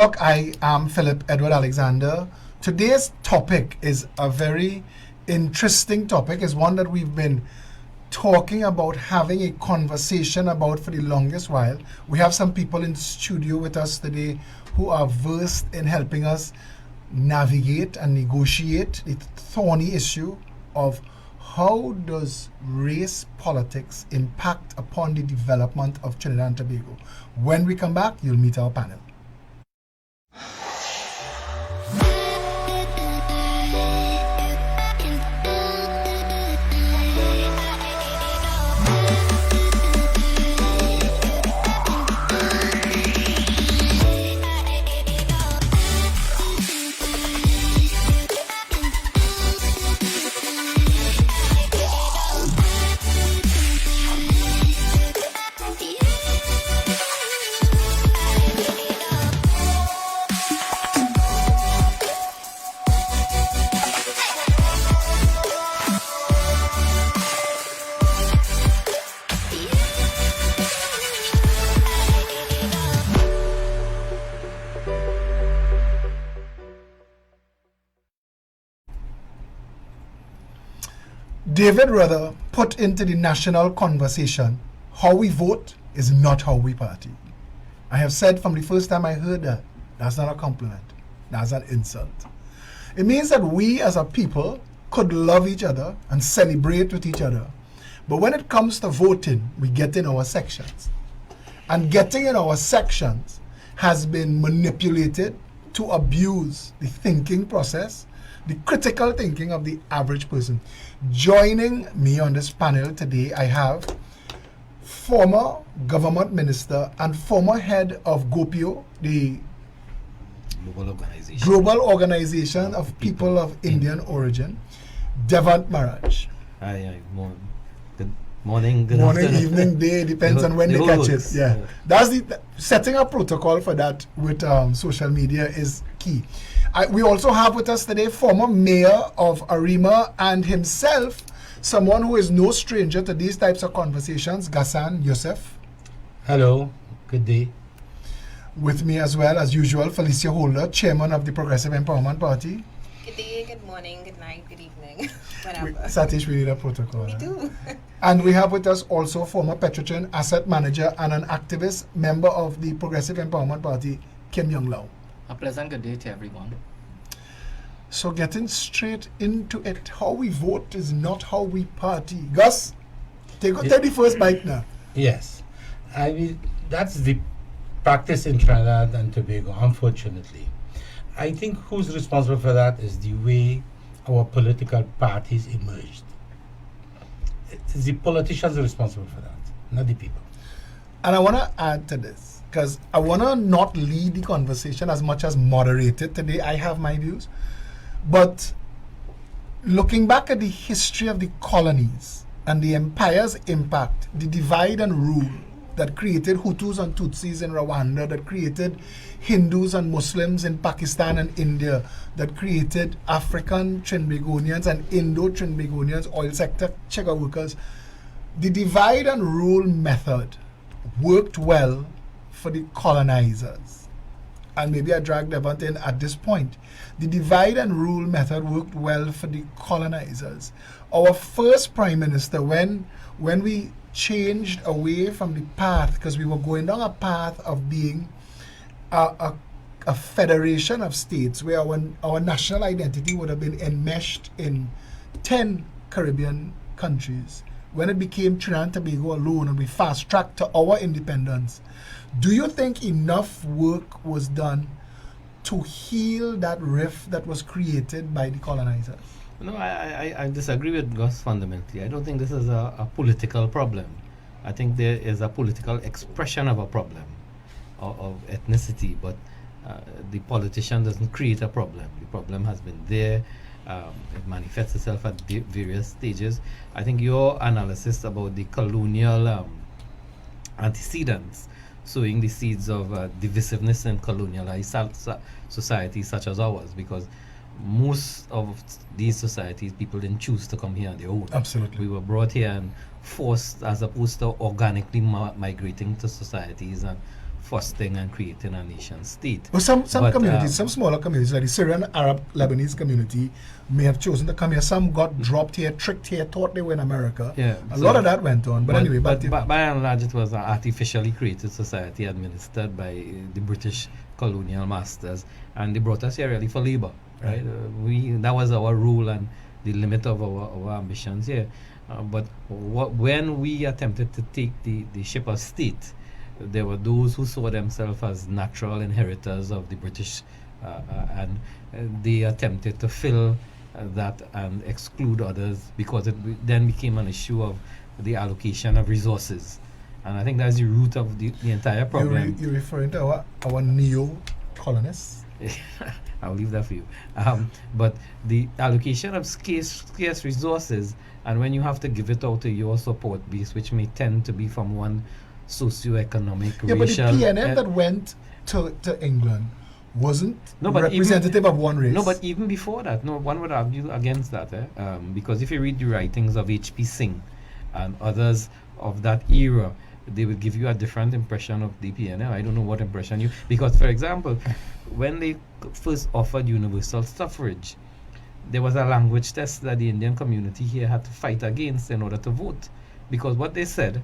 I am Philip Edward Alexander. Today's topic is a very interesting topic. It's one that we've been talking about, having a conversation about for the longest while. We have some people in studio with us today who are versed in helping us navigate and negotiate the thorny issue of how does race politics impact upon the development of Trinidad and Tobago. When we come back, you'll meet our panel. David Ruther put into the national conversation, how we vote is not how we party. I have said from the first time I heard that, that's not a compliment, that's an insult. It means that we as a people could love each other and celebrate with each other. But when it comes to voting, we get in our sections. And getting in our sections has been manipulated to abuse the thinking process, the critical thinking of the average person. Joining me on this panel today, I have former government minister and former head of GOPIO, the Global Organization of People of Indian Origin, Devant Maraj. Hi, good morning, good morning, afternoon. evening, day, depends on when they catch it. Yeah, that's the setting a protocol for that with social media is key. We also have with us today former mayor of Arima and himself, someone who is no stranger to these types of conversations, Ghassan Youssef. Hello, good day. With me as well, as usual, Felicia Holder, chairman of the Progressive Empowerment Party. Good day, good morning, good night, good evening, whatever. Satish, we need a protocol. We do. And we have with us also former Petrotrin asset manager and an activist, member of the Progressive Empowerment Party, Kim Young Lau. A pleasant good day to everyone. So getting straight into it, how we vote is not how we party. Gus, take the first bite now. Yes, I mean, that's the practice in Trinidad and Tobago, unfortunately. I think who's responsible for that is the way our political parties emerged. It's the politicians are responsible for that, not the people. And I want to add to this, because I want to not lead the conversation as much as moderate it today. I have my views. But looking back at the history of the colonies and the empire's impact, the divide and rule that created Hutus and Tutsis in Rwanda, that created Hindus and Muslims in Pakistan and India, that created African Trinbagonians and Indo-Trinbagonians, oil sector checker workers, the divide and rule method worked well for the colonizers. And maybe I dragged Devant in at this point. The divide and rule method worked well for the colonizers. Our first prime minister, when we changed away from the path, because we were going down a path of being a federation of states, where our national identity would have been enmeshed in 10 Caribbean countries. When it became Trinidad and Tobago alone and we fast-tracked to our independence, do you think enough work was done to heal that rift that was created by the colonizers? No, I disagree with Gus fundamentally. I don't think this is a political problem. I think there is a political expression of a problem of ethnicity, but the politician doesn't create a problem. The problem has been there. It manifests itself at various stages. I think your analysis about the colonial antecedents, sowing the seeds of divisiveness in colonialized societies such as ours, because most of these societies, people didn't choose to come here on their own. Absolutely. We were brought here and forced, as opposed to organically migrating to societies and fostering and creating a nation state. Well, some But, communities, some smaller communities, like the Syrian Arab Lebanese community, may have chosen to come here. Some got dropped here, tricked here, thought they were in America. Yeah, a so- lot of that went on. But anyway, by and large, it was an artificially created society administered by the British colonial masters, and they brought us here really for labor, right? That was our rule and the limit of our ambitions here. But when we attempted to take the ship of state, there were those who saw themselves as natural inheritors of the British, and they attempted to fill that and exclude others, because it then became an issue of the allocation of resources. And I think that's the root of the entire problem. You're referring to our neo-colonists? I'll leave that for you. But the allocation of scarce resources, and when you have to give it out to your support base, which may tend to be from one socio-economic, Yeah, racial... but the PNM that went to England wasn't No, but representative of one race. No, but even before that, one would argue against that, because if you read the writings of H.P. Singh and others of that era, they would give you a different impression of the PNL. I don't know what impression you... Because, for example, when they first offered universal suffrage, there was a language test that the Indian community here had to fight against in order to vote. Because what they said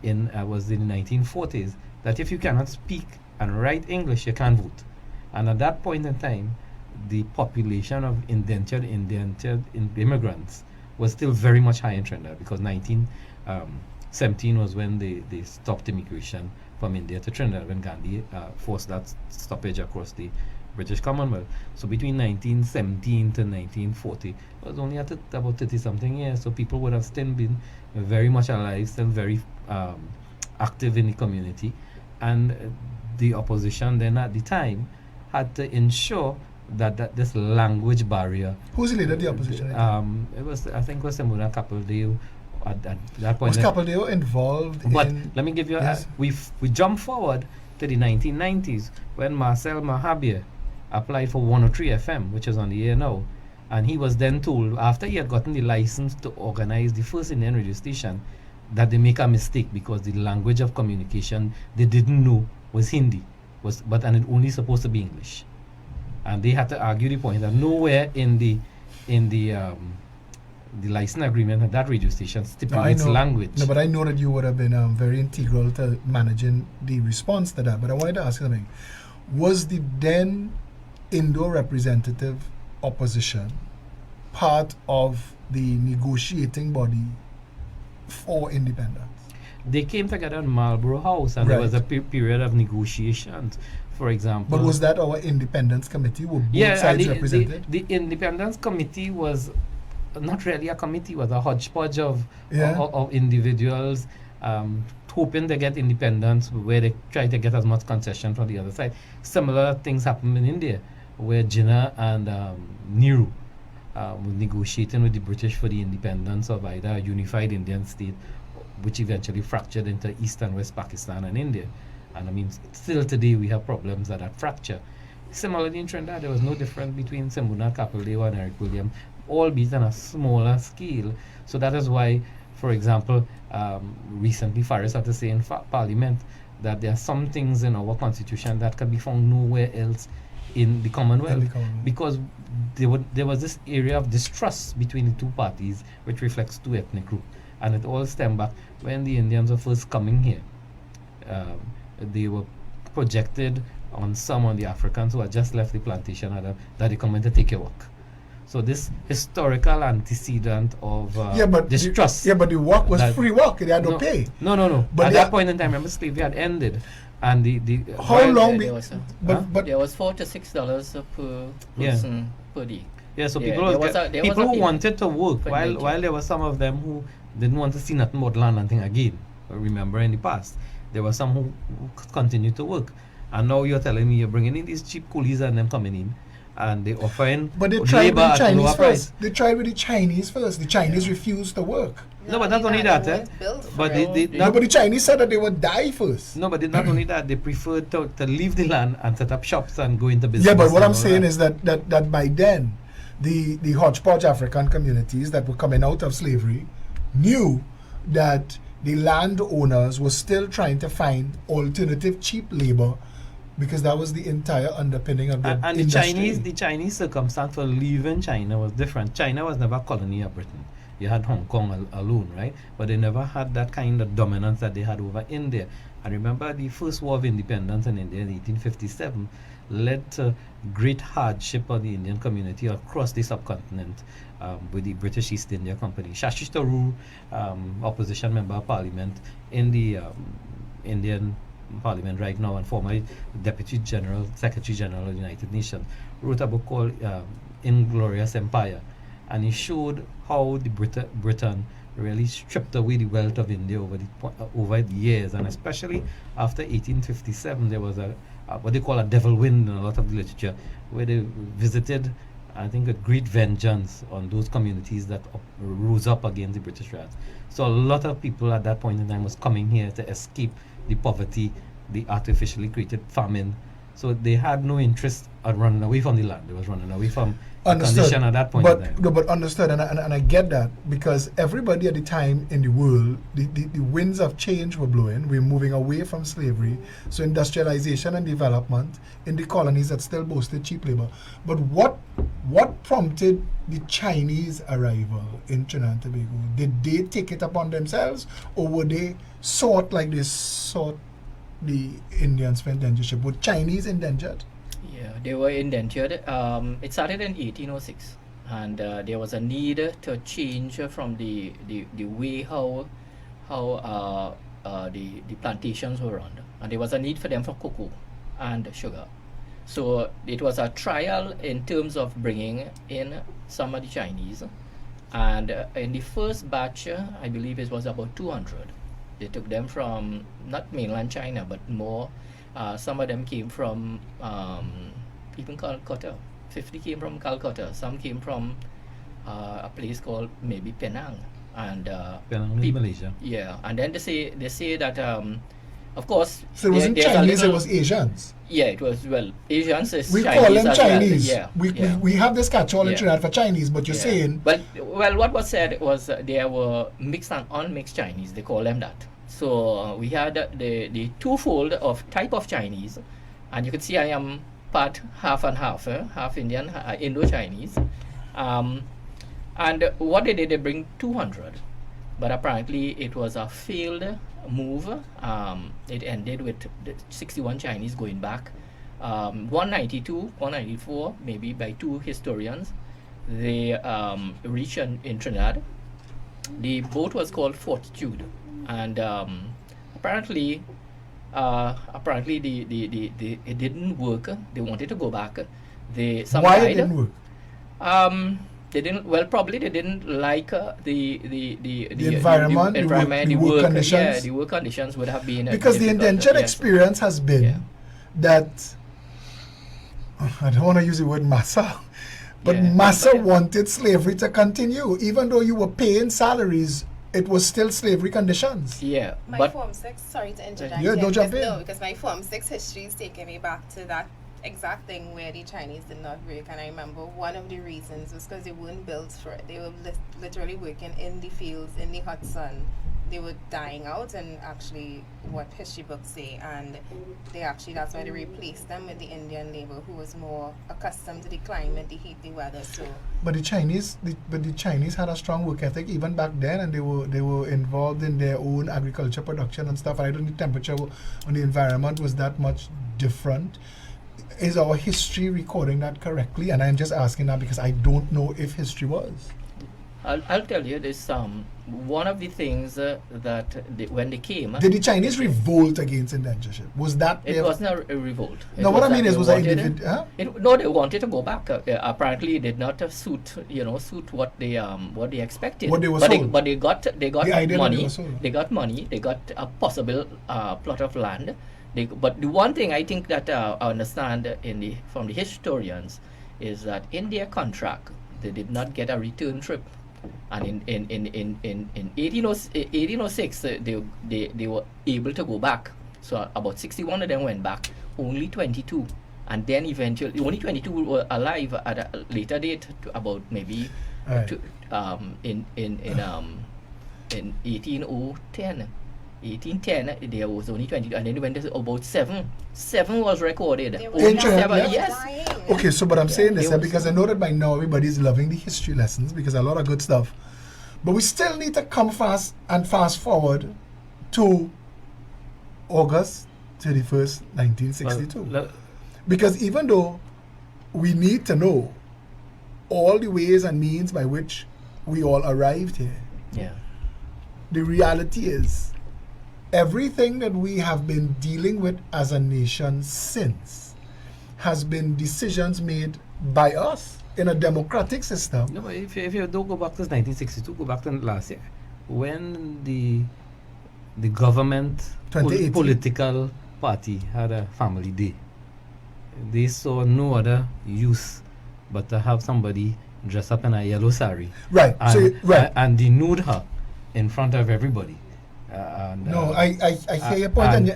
was in the 1940s, that if you cannot speak and write English, you can't vote. And at that point in time, the population of indentured immigrants was still very much high in Trinidad, because 1917 was when they stopped immigration from India to Trinidad, when Gandhi forced that stoppage across the British Commonwealth. So between 1917 to 1940, it was only at about 30-something years, so people would have still been very much alive, still very active in the community. And the opposition then at the time had to ensure that this language barrier... Who's the leader of the opposition? I think it was Simona Kapildeo at that point. Was Kapildeo involved But in... let me give you... Yes. We jump forward to the 1990s, when Marcel Mahabir applied for 103 FM, which is on the air now, and he was then told, after he had gotten the license to organize the first Indian radio station, that they make a mistake, because the language of communication they didn't know was Hindi, and it only supposed to be English. And they had to argue the point that nowhere in the license agreement of that radio station stipulates language. No, but I know that you would have been very integral to managing the response to that. But I wanted to ask you something. Was the then Indo representative opposition part of the negotiating body for independence? They came together in Marlborough House, and there was a period of negotiations. For example, but was that our independence committee? Were both sides represented? The independence committee was not really a committee; was a hodgepodge of individuals hoping to get independence, where they try to get as much concession from the other side. Similar things happened in India, where Jinnah and Nehru were negotiating with the British for the independence of either a unified Indian state, which eventually fractured into East and West Pakistan and India. And I mean, still today we have problems at that fracture. Similarly in Trinidad, there was no difference between Simbuna Kapildeo and Eric Williams, albeit on a smaller scale. So that is why, for example, recently Faris had to say in Parliament that there are some things in our constitution that can be found nowhere else in the Commonwealth, because there was this area of distrust between the two parties, which reflects two ethnic groups. And it all stemmed back when the Indians were first coming here. They were projected on the Africans who had just left the plantation that they come in to take your work. So this historical antecedent of distrust. But the work was free work. They had no pay. No. But at that point in time, remember, slavery had ended. And how long? There was $4 to $6 per person per day. Yeah, so people who wanted to work, while there were some of them who didn't want to see nothing but land and thing again. Remember, in the past, there were some who continued to work. And now you're telling me you're bringing in these cheap coolies and them coming in, and they offering But they tried with the Chinese first. Price. They tried with the Chinese first. The Chinese refused to work. No, but not only that, but the Chinese said that they would die first. No, but not only that, they preferred to leave the land and set up shops and go into business. Yeah, but what I'm saying is that by then, the hodgepodge African communities that were coming out of slavery knew that the landowners were still trying to find alternative cheap labor because that was the entire underpinning of the And industry. the Chinese circumstance for leaving China was different. China was never a colony of Britain. You had Hong Kong alone, right? But they never had that kind of dominance that they had over India. And remember, the first war of independence in India in 1857 led to great hardship on the Indian community across the subcontinent with the British East India Company. Shashi Tharoor, opposition member of parliament in the Indian Parliament right now and former Secretary General of the United Nations, wrote a book called Inglorious Empire, and he showed how the Britain really stripped away the wealth of India over the years, and especially after 1857 there was a what they call a devil wind in a lot of the literature, where they visited, I think, a great vengeance on those communities that rose up against the British Raj. So a lot of people at that point in time was coming here to escape the poverty, the artificially created famine. So they had no interest in running away from the land. They was running away from the condition at that point in time. No, but understood, and I get that, because everybody at the time in the world, the winds of change were blowing. We're moving away from slavery, so industrialization and development in the colonies that still boasted cheap labor. But what prompted the Chinese arrival in Trinidad and Tobago? Did they take it upon themselves, or were they sought like they sought the Indians for indentureship? Were Chinese indentured? Yeah, they were indentured. It started in 1806, and there was a need to change from the way how the plantations were run, and there was a need for them for cocoa and sugar. So it was a trial in terms of bringing in some of the Chinese, and in the first batch, I believe it was about 200. They took them from not mainland China, but more. Some of them came from even Calcutta. 50 came from Calcutta. Some came from a place called maybe Penang, and Penang in Malaysia. Yeah, and then they say that of course. So it wasn't Chinese; it was Asians. Yeah, it was, well, Asians is we Chinese call them as Chinese. Well. Yeah, we have this catch-all in Yeah. Trinidad for Chinese, but you're saying. Well, what was said was there were mixed and unmixed Chinese. They call them that. So we had the twofold of type of Chinese, and you can see I am part half and half, half Indian, Indo-Chinese. And what they did, they bring 200, but apparently it was a failed move. It ended with the 61 Chinese going back. 192, 194, maybe by two historians, they reached in Trinidad. The boat was called Fortitude, and apparently it didn't work. They wanted to go back. Why it didn't work? They didn't. Well, probably they didn't like the environment, the work conditions. Yeah, the work conditions would have been because the indentured experience has been that I don't want to use the word massa, but massa wanted slavery to continue, even though you were paying salaries. It was still slavery conditions. Yeah, my Form 6, sorry to interject. Yeah, don't jump in. No, because my Form 6 history is taking me back to that exact thing where the Chinese did not work. And I remember one of the reasons was because they weren't built for it. They were literally working in the fields, in the hot sun. They were dying out, and actually what history books say, and that's why they replaced them with the Indian labor, who was more accustomed to the climate, the heat, the weather. So but the Chinese had a strong work ethic even back then, and they were involved in their own agriculture production and stuff. I don't think the temperature on the environment was that much different. Is our history recording that correctly? And I'm just asking that because I don't know if history was. I'll tell you this. One of the things that when they came, did the Chinese revolt against indentureship? Was that it wasn't a revolt? No, what I mean is, was that individual? No, they wanted to go back. Apparently, it did not suit what they expected. What they were sold. But they got money. They got money. They got a possible plot of land. But the one thing I think that I understand from the historians is that in their contract they did not get a return trip, and in 1806 they were able to go back. So about 61 of them went back, only 22, and then eventually only 22 were alive at a later date, to about maybe in 1810, there was only 22, and then it went to about 7. 7 was recorded. They were Only In Trinidad, 7, yeah. yes. dying. Okay, so but I'm saying this there was- because I know that by now everybody's loving the history lessons because a lot of good stuff. But we still need to come fast forward to August 31st, 1962. Well, Because even though we need to know all the ways and means by which we all arrived here, Yeah. the reality is everything that we have been dealing with as a nation since has been decisions made by us in a democratic system. No, but if you don't go back to 1962, go back to last year, when the government 2018. political party had a family day. They saw no other use but to have somebody dress up in a yellow sari Right. and, So right. and denude her in front of everybody. And, No, I hear your point,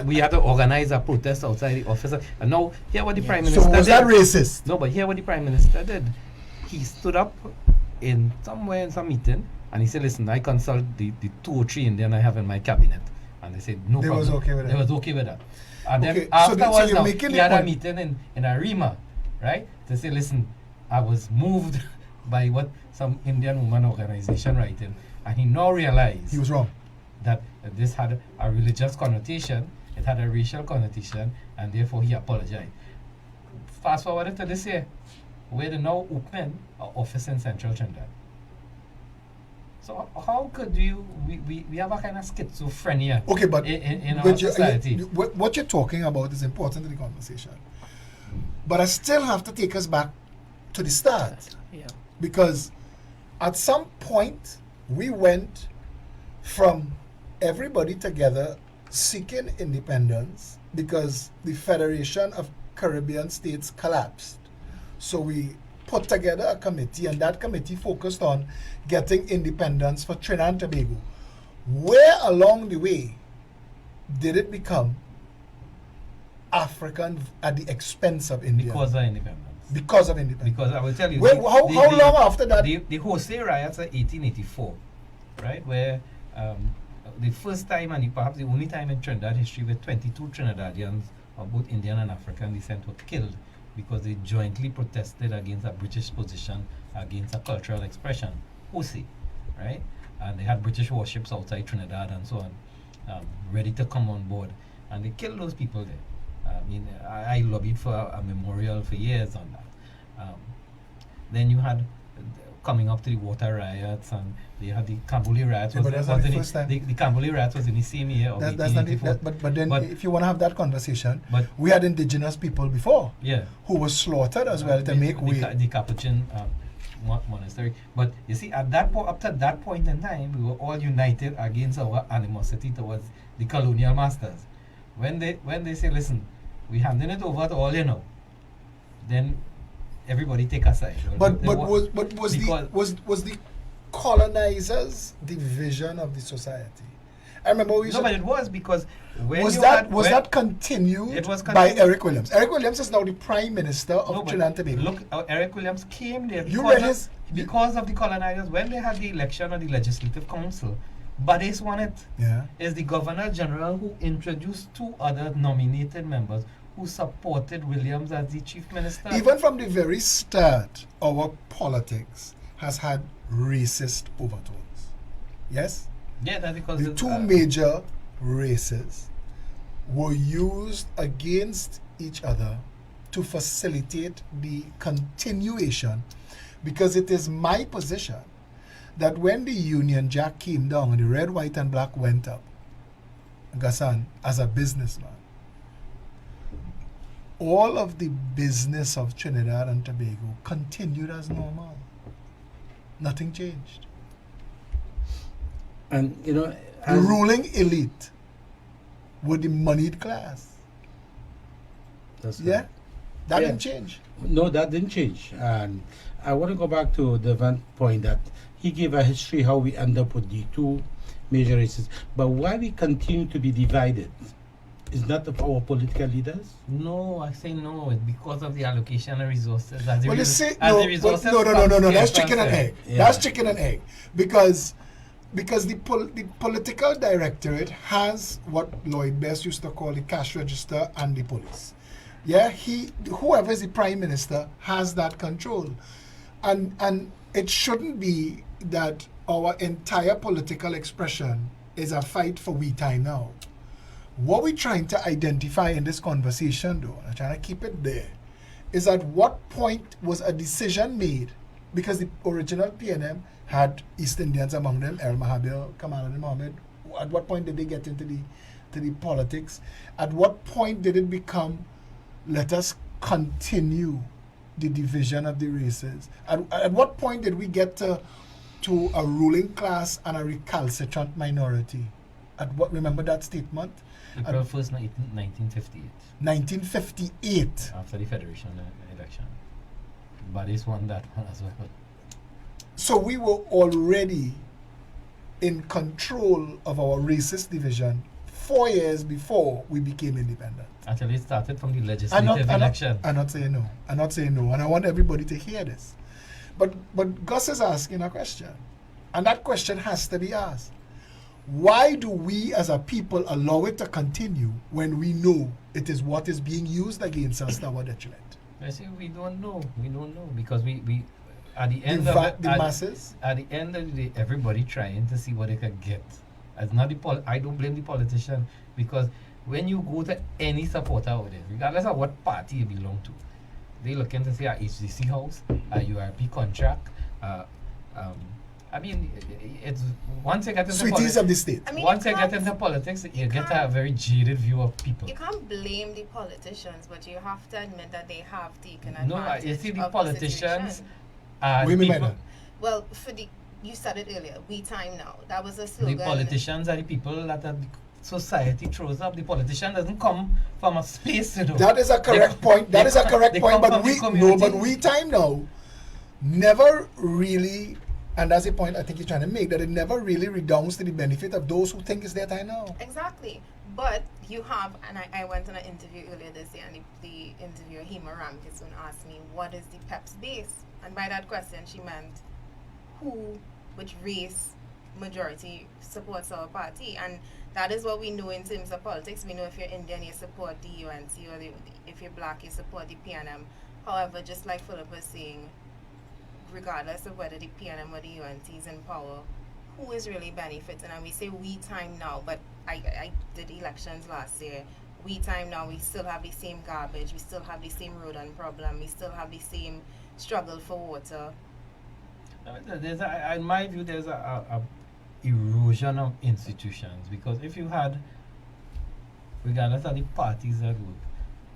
we had to organize a protest outside the office. And now, hear what the Prime so Minister was did. that racist? No, but hear what the Prime Minister did. He stood up in somewhere in some meeting and he said, listen, I consult the 2 or 3 Indian I have in my cabinet. And they said, no They problem. was okay with They that. was okay with that. And Okay, then so afterwards, you're now, making he the had a point- meeting in Arima, right? To say, listen, I was moved by what some Indian woman organization writing. And he now realized He was wrong. that this had a religious connotation, it had a racial connotation, and therefore he apologized. Fast forward to this year, where they now open an office in Central Trinidad. So how could we have a kind of schizophrenia Okay, but in our but you- society? what you're talking about is important to the conversation. But I still have to take us back to the start. Yeah. Because at some point we went from everybody together seeking independence because the Federation of Caribbean States collapsed. So we put together a committee, and that committee focused on getting independence for Trinidad and Tobago. Where along the way did it become African at the expense of India? Because of independence. Because of independence. Because I will tell you, How long after that? the Jose riots of 1884, right, where the first time and perhaps the only time in Trinidad history where 22 Trinidadians of both Indian and African descent were killed because they jointly protested against a British position against a cultural expression, Jose, right? And they had British warships outside Trinidad and so on, ready to come on board, and they killed those people there. I mean, I lobbied for a memorial for years on that. Then you had coming up to the water riots, and they had the Cambuli riots. Yeah, but that's not the first time. The Cambuli riots was in the same year of That's not it. 1884. But then, But- if you want to have that conversation, But- we had indigenous people before Yeah. who were slaughtered as well to make way. The Capuchin monastery. But you see, at that up to that point in time, we were all united against our animosity towards the colonial masters. When they say, listen, we handing it over to all you know, then everybody take a side. But They wa- was the colonizers the vision of the society? I remember we used No, to- but it was because when was you that had, was when- that continued It was by continued. Eric Williams? Eric Williams is now the Prime Minister of No, but Trinidad and Tobago. look, Eric Williams came there You because, read of, his- because of the colonizers. When they had the election of the Legislative Council, Badis won it. Yeah. Is the Governor General who introduced 2 other nominated members who supported Williams as the Chief Minister. Even from the very start, our politics has had racist overtones. Yes? Yeah, that's because The 2 major races were used against each other to facilitate the continuation, because it is my position that when the Union Jack came down and the red, white, and black went up, Gassan, as a businessman, all of the business of Trinidad and Tobago continued as normal. Nothing changed. And you know, The ruling elite were the moneyed class. that's Yeah? That Yeah. didn't change. No, that didn't change. And I want to go back to the one point that he gave a history how we end up with the 2 major races. But why we continue to be divided is not of our political leaders. No, I say no. It's because of the allocation of resources. As the Well, you res- see, as no, the resources no, come that's scarce chicken and fair. egg. Yeah. That's chicken and egg. Because because the political directorate has what Lloyd Best used to call the cash register and the police. Yeah, whoever is the prime minister has that control, and it shouldn't be that our entire political expression is a fight for we time now. What we're trying to identify in this conversation, though, I'm trying to keep it there, is at what point was a decision made, because the original PNM had East Indians among them, El Mahabir, Kamal and Mohammed. At what point did they get into the politics? At what point did it become, let us continue the division of the races? At what point did we get to a ruling class and a recalcitrant minority? Remember that statement? April 1st, 1958. 1958. After the Federation election. Bodies won that one as well. So we were already in control of our racist division 4 years before we became independent. Actually, it started from the legislative election. I'm not saying no. I'm not saying no. And I want everybody to hear this. But Gus is asking a question. And that question has to be asked. Why do we as a people allow it to continue when we know it is what is being used against us to our detriment? I say we don't know. We don't know because we at the end masses. At the end of the day, everybody trying to see what they can get. As not I don't blame the politician, because when you go to any supporter out there, regardless of what party you belong to, they looking to see a HDC house, a URP contract. I mean, it's once you get into sweeties of the state. I mean, once you get into politics, you get a very jaded view of people. You can't blame the politicians, but you have to admit that they have taken advantage. No, you see, the of politicians. Well, you said it earlier. We time now. That was a slogan. The politicians are the people that the society throws up. The politician doesn't come from a space, you know. That is a correct point. That is a correct point. But we time now never really. And that's a point I think you're trying to make, that it never really redounds to the benefit of those who think it's their time now. Exactly. But you have, and I went on an interview earlier this year, and the interviewer, Hema Ramkissoon, asked me, what is the PEP's base? And by that question, she meant which race majority supports our party. And that is what we know in terms of politics. We know if you're Indian, you support the UNC, or if you're black, you support the PNM. However, just like Philip was saying, regardless of whether the PNM or the UNT is in power, who is really benefiting? And we say we time now, but I did elections last year. We time now, we still have the same garbage, we still have the same rodent problem, we still have the same struggle for water. In my view, there's a erosion of institutions, because if you had, regardless of the parties that work,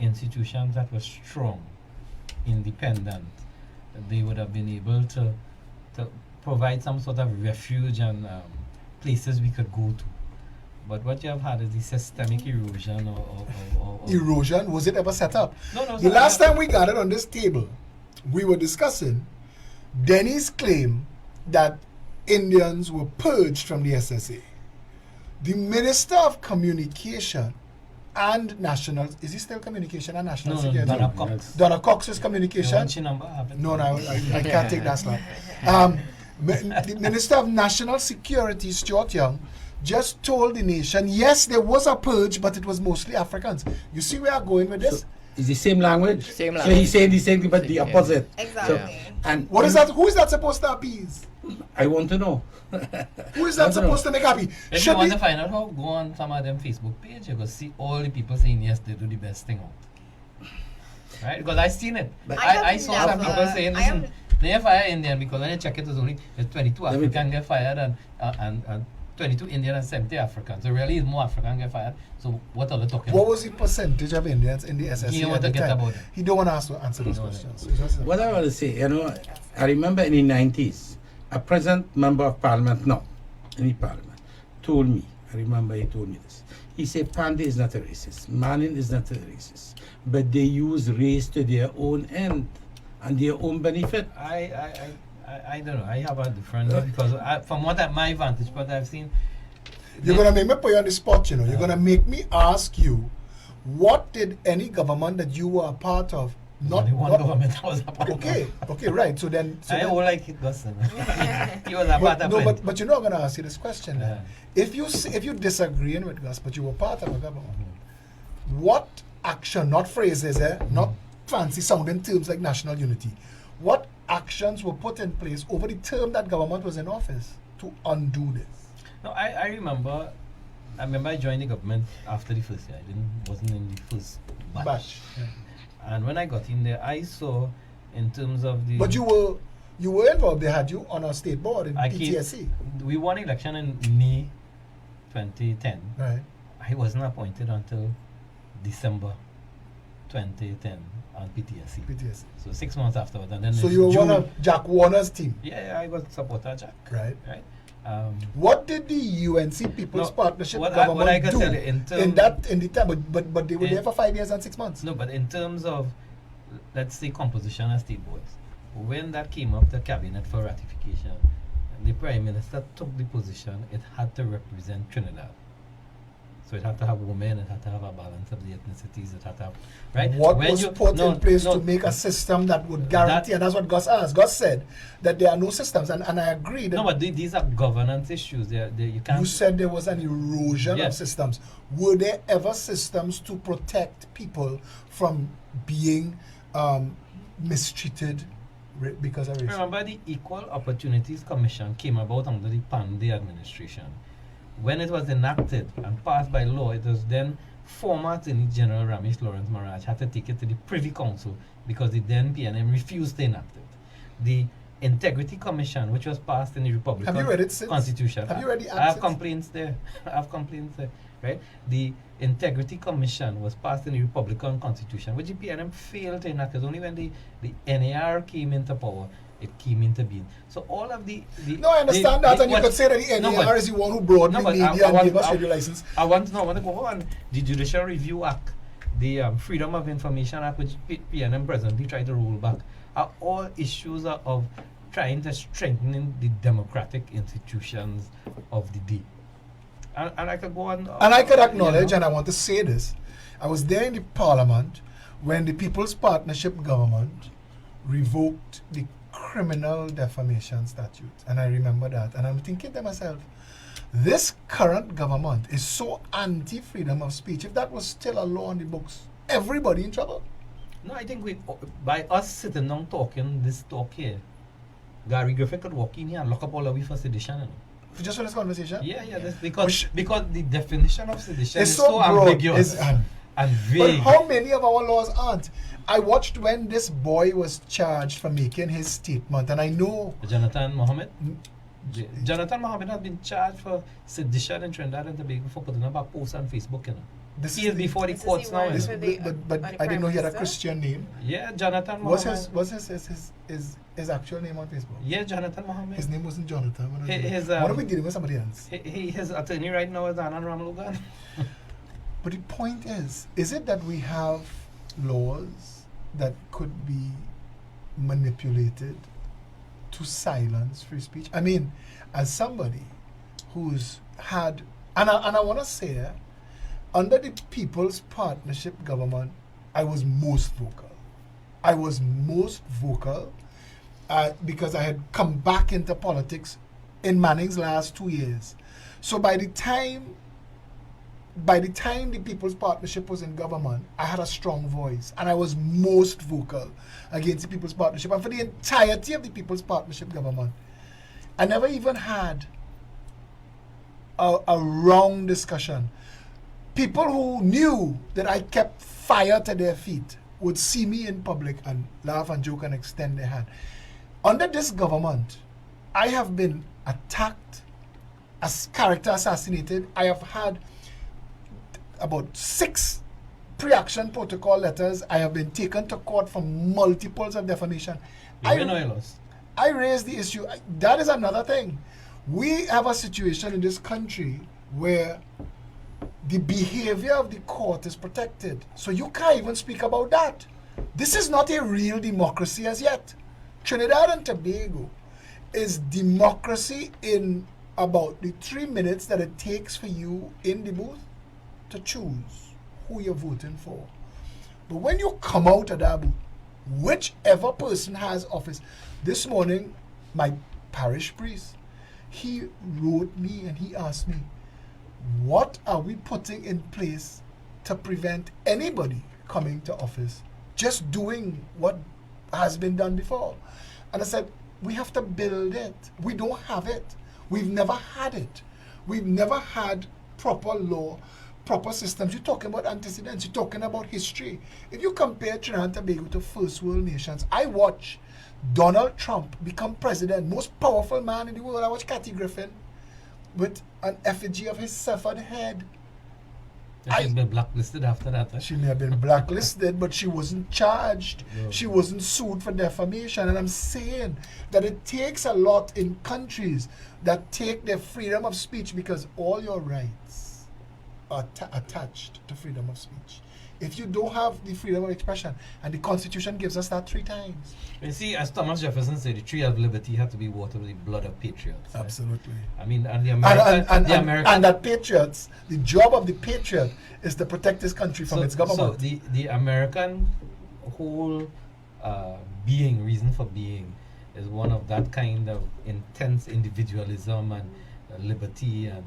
institutions that were strong, independent, they would have been able to provide some sort of refuge and places we could go to. But what you have had is the systemic erosion or erosion? Was it ever set up? No. The last time we got it on this table, we were discussing Denny's claim that Indians were purged from the SSA. The Minister of Communication and National, is he still Communication and National Security? Donna Cox. Donna Cox's Communication? No, I can't take that slide. The Minister of National Security, Stuart Young, just told the nation, yes, there was a purge, but it was mostly Africans. You see where I'm going with this? So, it's the same language? Same So language. he's saying the same thing, but the opposite. Exactly. So, and What is that? Who is that supposed to appease? I want to know. Who is that supposed to make happy? If you want to find out how, go on some of them Facebook page, you go see all the people saying yes, they do the best thing out. Right? Because I seen it. But I saw some people saying, listen, they fire Indian because when you check it, there's 22 African get fired and 22 Indian and 70 Africans. So really, it's more African get fired. So what are they talking What about? was the percentage of Indians in the SSC He at want the to get time? about it. He don't want to answer those questions. What I want to say, I remember in the 90s, a present member of parliament, in the parliament, told me, I remember he told me this. He said, Pandey is not a racist, Manning is not a racist, but they use race to their own end and their own benefit. I don't know. I have a different because from my vantage point I've seen. You're going to make me put you on the spot, You're going to make me ask you, what did any government that you were a part of Not, Only one not government that was appointed. okay, right. So then, I don't like it, Gus. He was a part but, of no, it. but you know, I'm going to ask you this question. Then. Yeah. If you disagreeing with Gus, but you were part of a government, what action, not phrases, not fancy sounding terms like national unity, what actions were put in place over the term that government was in office to undo this? No, I remember I joined the government after the first year. Wasn't in the first batch. Yeah. And when I got in there, I saw in terms of the. But you were involved. They had you on a state board in I PTSC. We won election in May 2010. Right. I wasn't appointed until December 2010 on PTSC. PTSC. So 6 months afterwards, and then So it's you were June. one of Jack Warner's team. Yeah, I was supporter Jack. Right. Right. What did the UNC People's No, Partnership what government I can do tell you in the time? But they were there for 5 years and 6 months. No, but in terms of, let's say, composition of state boards, when that came up to cabinet for ratification, the Prime Minister took the position it had to represent Trinidad. So it had to have women, it had to have a balance of the ethnicities, it had to have, right? What When was you- put no, in place no, to make a system that would guarantee, and that's what Gus asked. Gus said that there are no systems, and I agree. That No, but these are governance issues. You can't. you said there was an erosion of Yes. systems. Were there ever systems to protect people from being mistreated because of race? Remember, the Equal Opportunities Commission came about under the Pandey administration. When it was enacted and passed by law, it was then former Attorney General Ramesh Lawrence Maharaj had to take it to the Privy Council because the then PNM refused to enact it. The Integrity Commission, which was passed in the Republican Have you read it since? Constitution. Have you read the act I have since? complaints there. I have complaints there. Right? The Integrity Commission was passed in the Republican Constitution, which the PNM failed to enact. It only when the NAR came into power, it came into being. So all of the No, I understand that, and you could say that the No, NAR but- is the one who brought No, the but media and gave us I radio license. I want to go on. The Judicial Review Act, the Freedom of Information Act, which PNM presently try to roll back, are all issues of trying to strengthen the democratic institutions of the day. And I could go on. And I could you acknowledge, know. and I want to say this, I was there in the Parliament when the People's Partnership government revoked the criminal defamation statute. And I remember that. And I'm thinking to myself, this current government is so anti-freedom of speech. If that was still a law on the books, everybody in trouble. No, I think by us sitting down talking this talk here, Gary Griffith could walk in here and lock up all of we for sedition. You know? Just for this conversation? Yeah, that's Which- because the definition of sedition It's is so so broad. ambiguous It's- and But vague. how many of our laws aren't? I watched when this boy was charged for making his statement, and I know Jonathan Mohammed? Jonathan Mohammed has been charged for sedition in Trinidad and Tobago for putting up a post on Facebook, you know. this He is before the This is courts the now. one You this, know. for the- but on the I didn't know he had a Prime Minister? Christian name. Yeah, Jonathan What's Mohammed. his actual name on Facebook? Yeah, Jonathan Mohammed. His name wasn't Jonathan. His, What are we dealing with somebody else? His attorney right now is Anand Ramlogan. But the point is it that we have laws that could be manipulated to silence free speech? I mean, as somebody who's had, and I want to say, under the People's Partnership government, I was most vocal. I was most vocal because I had come back into politics in Manning's last 2 years. So by the time the People's Partnership was in government, I had a strong voice, and I was most vocal against the People's Partnership. And for the entirety of the People's Partnership government, I never even had a wrong discussion. People who knew that I kept fire to their feet would see me in public and laugh and joke and extend their hand. Under this government, I have been attacked, as character assassinated. I have had about 6 pre-action protocol letters. I have been taken to court for multiples of defamation. Even though I lost. I raised the issue. That is another thing. We have a situation in this country where the behavior of the court is protected. So you can't even speak about that. This is not a real democracy as yet. Trinidad and Tobago is democracy in about the 3 minutes that it takes for you in the booth to choose who you're voting for. But when you come out of that booth, whichever person has office. This morning, my parish priest, he wrote me and he asked me, what are we putting in place to prevent anybody coming to office just doing what has been done before? And I said, we have to build it. We don't have it. We've never had it. We've never had proper law, proper systems. You're talking about antecedents. You're talking about history. If you compare Trinidad and Tobago to first world nations, I watch Donald Trump become president, most powerful man in the world. I watch Kathy Griffin with an effigy of his severed head. She's been blacklisted after that. She may have been blacklisted, but she wasn't charged. No. She wasn't sued for defamation. And I'm saying that it takes a lot in countries that take their freedom of speech, because all your rights are attached to freedom of speech. If you don't have the freedom of expression, and the Constitution gives us that 3 times. You see, as Thomas Jefferson said, the tree of liberty had to be watered with the blood of patriots. Right? Absolutely. I mean, and the American, and that patriots, the job of the patriot is to protect his country from its government. So the American whole reason for being, is one of that kind of intense individualism and liberty and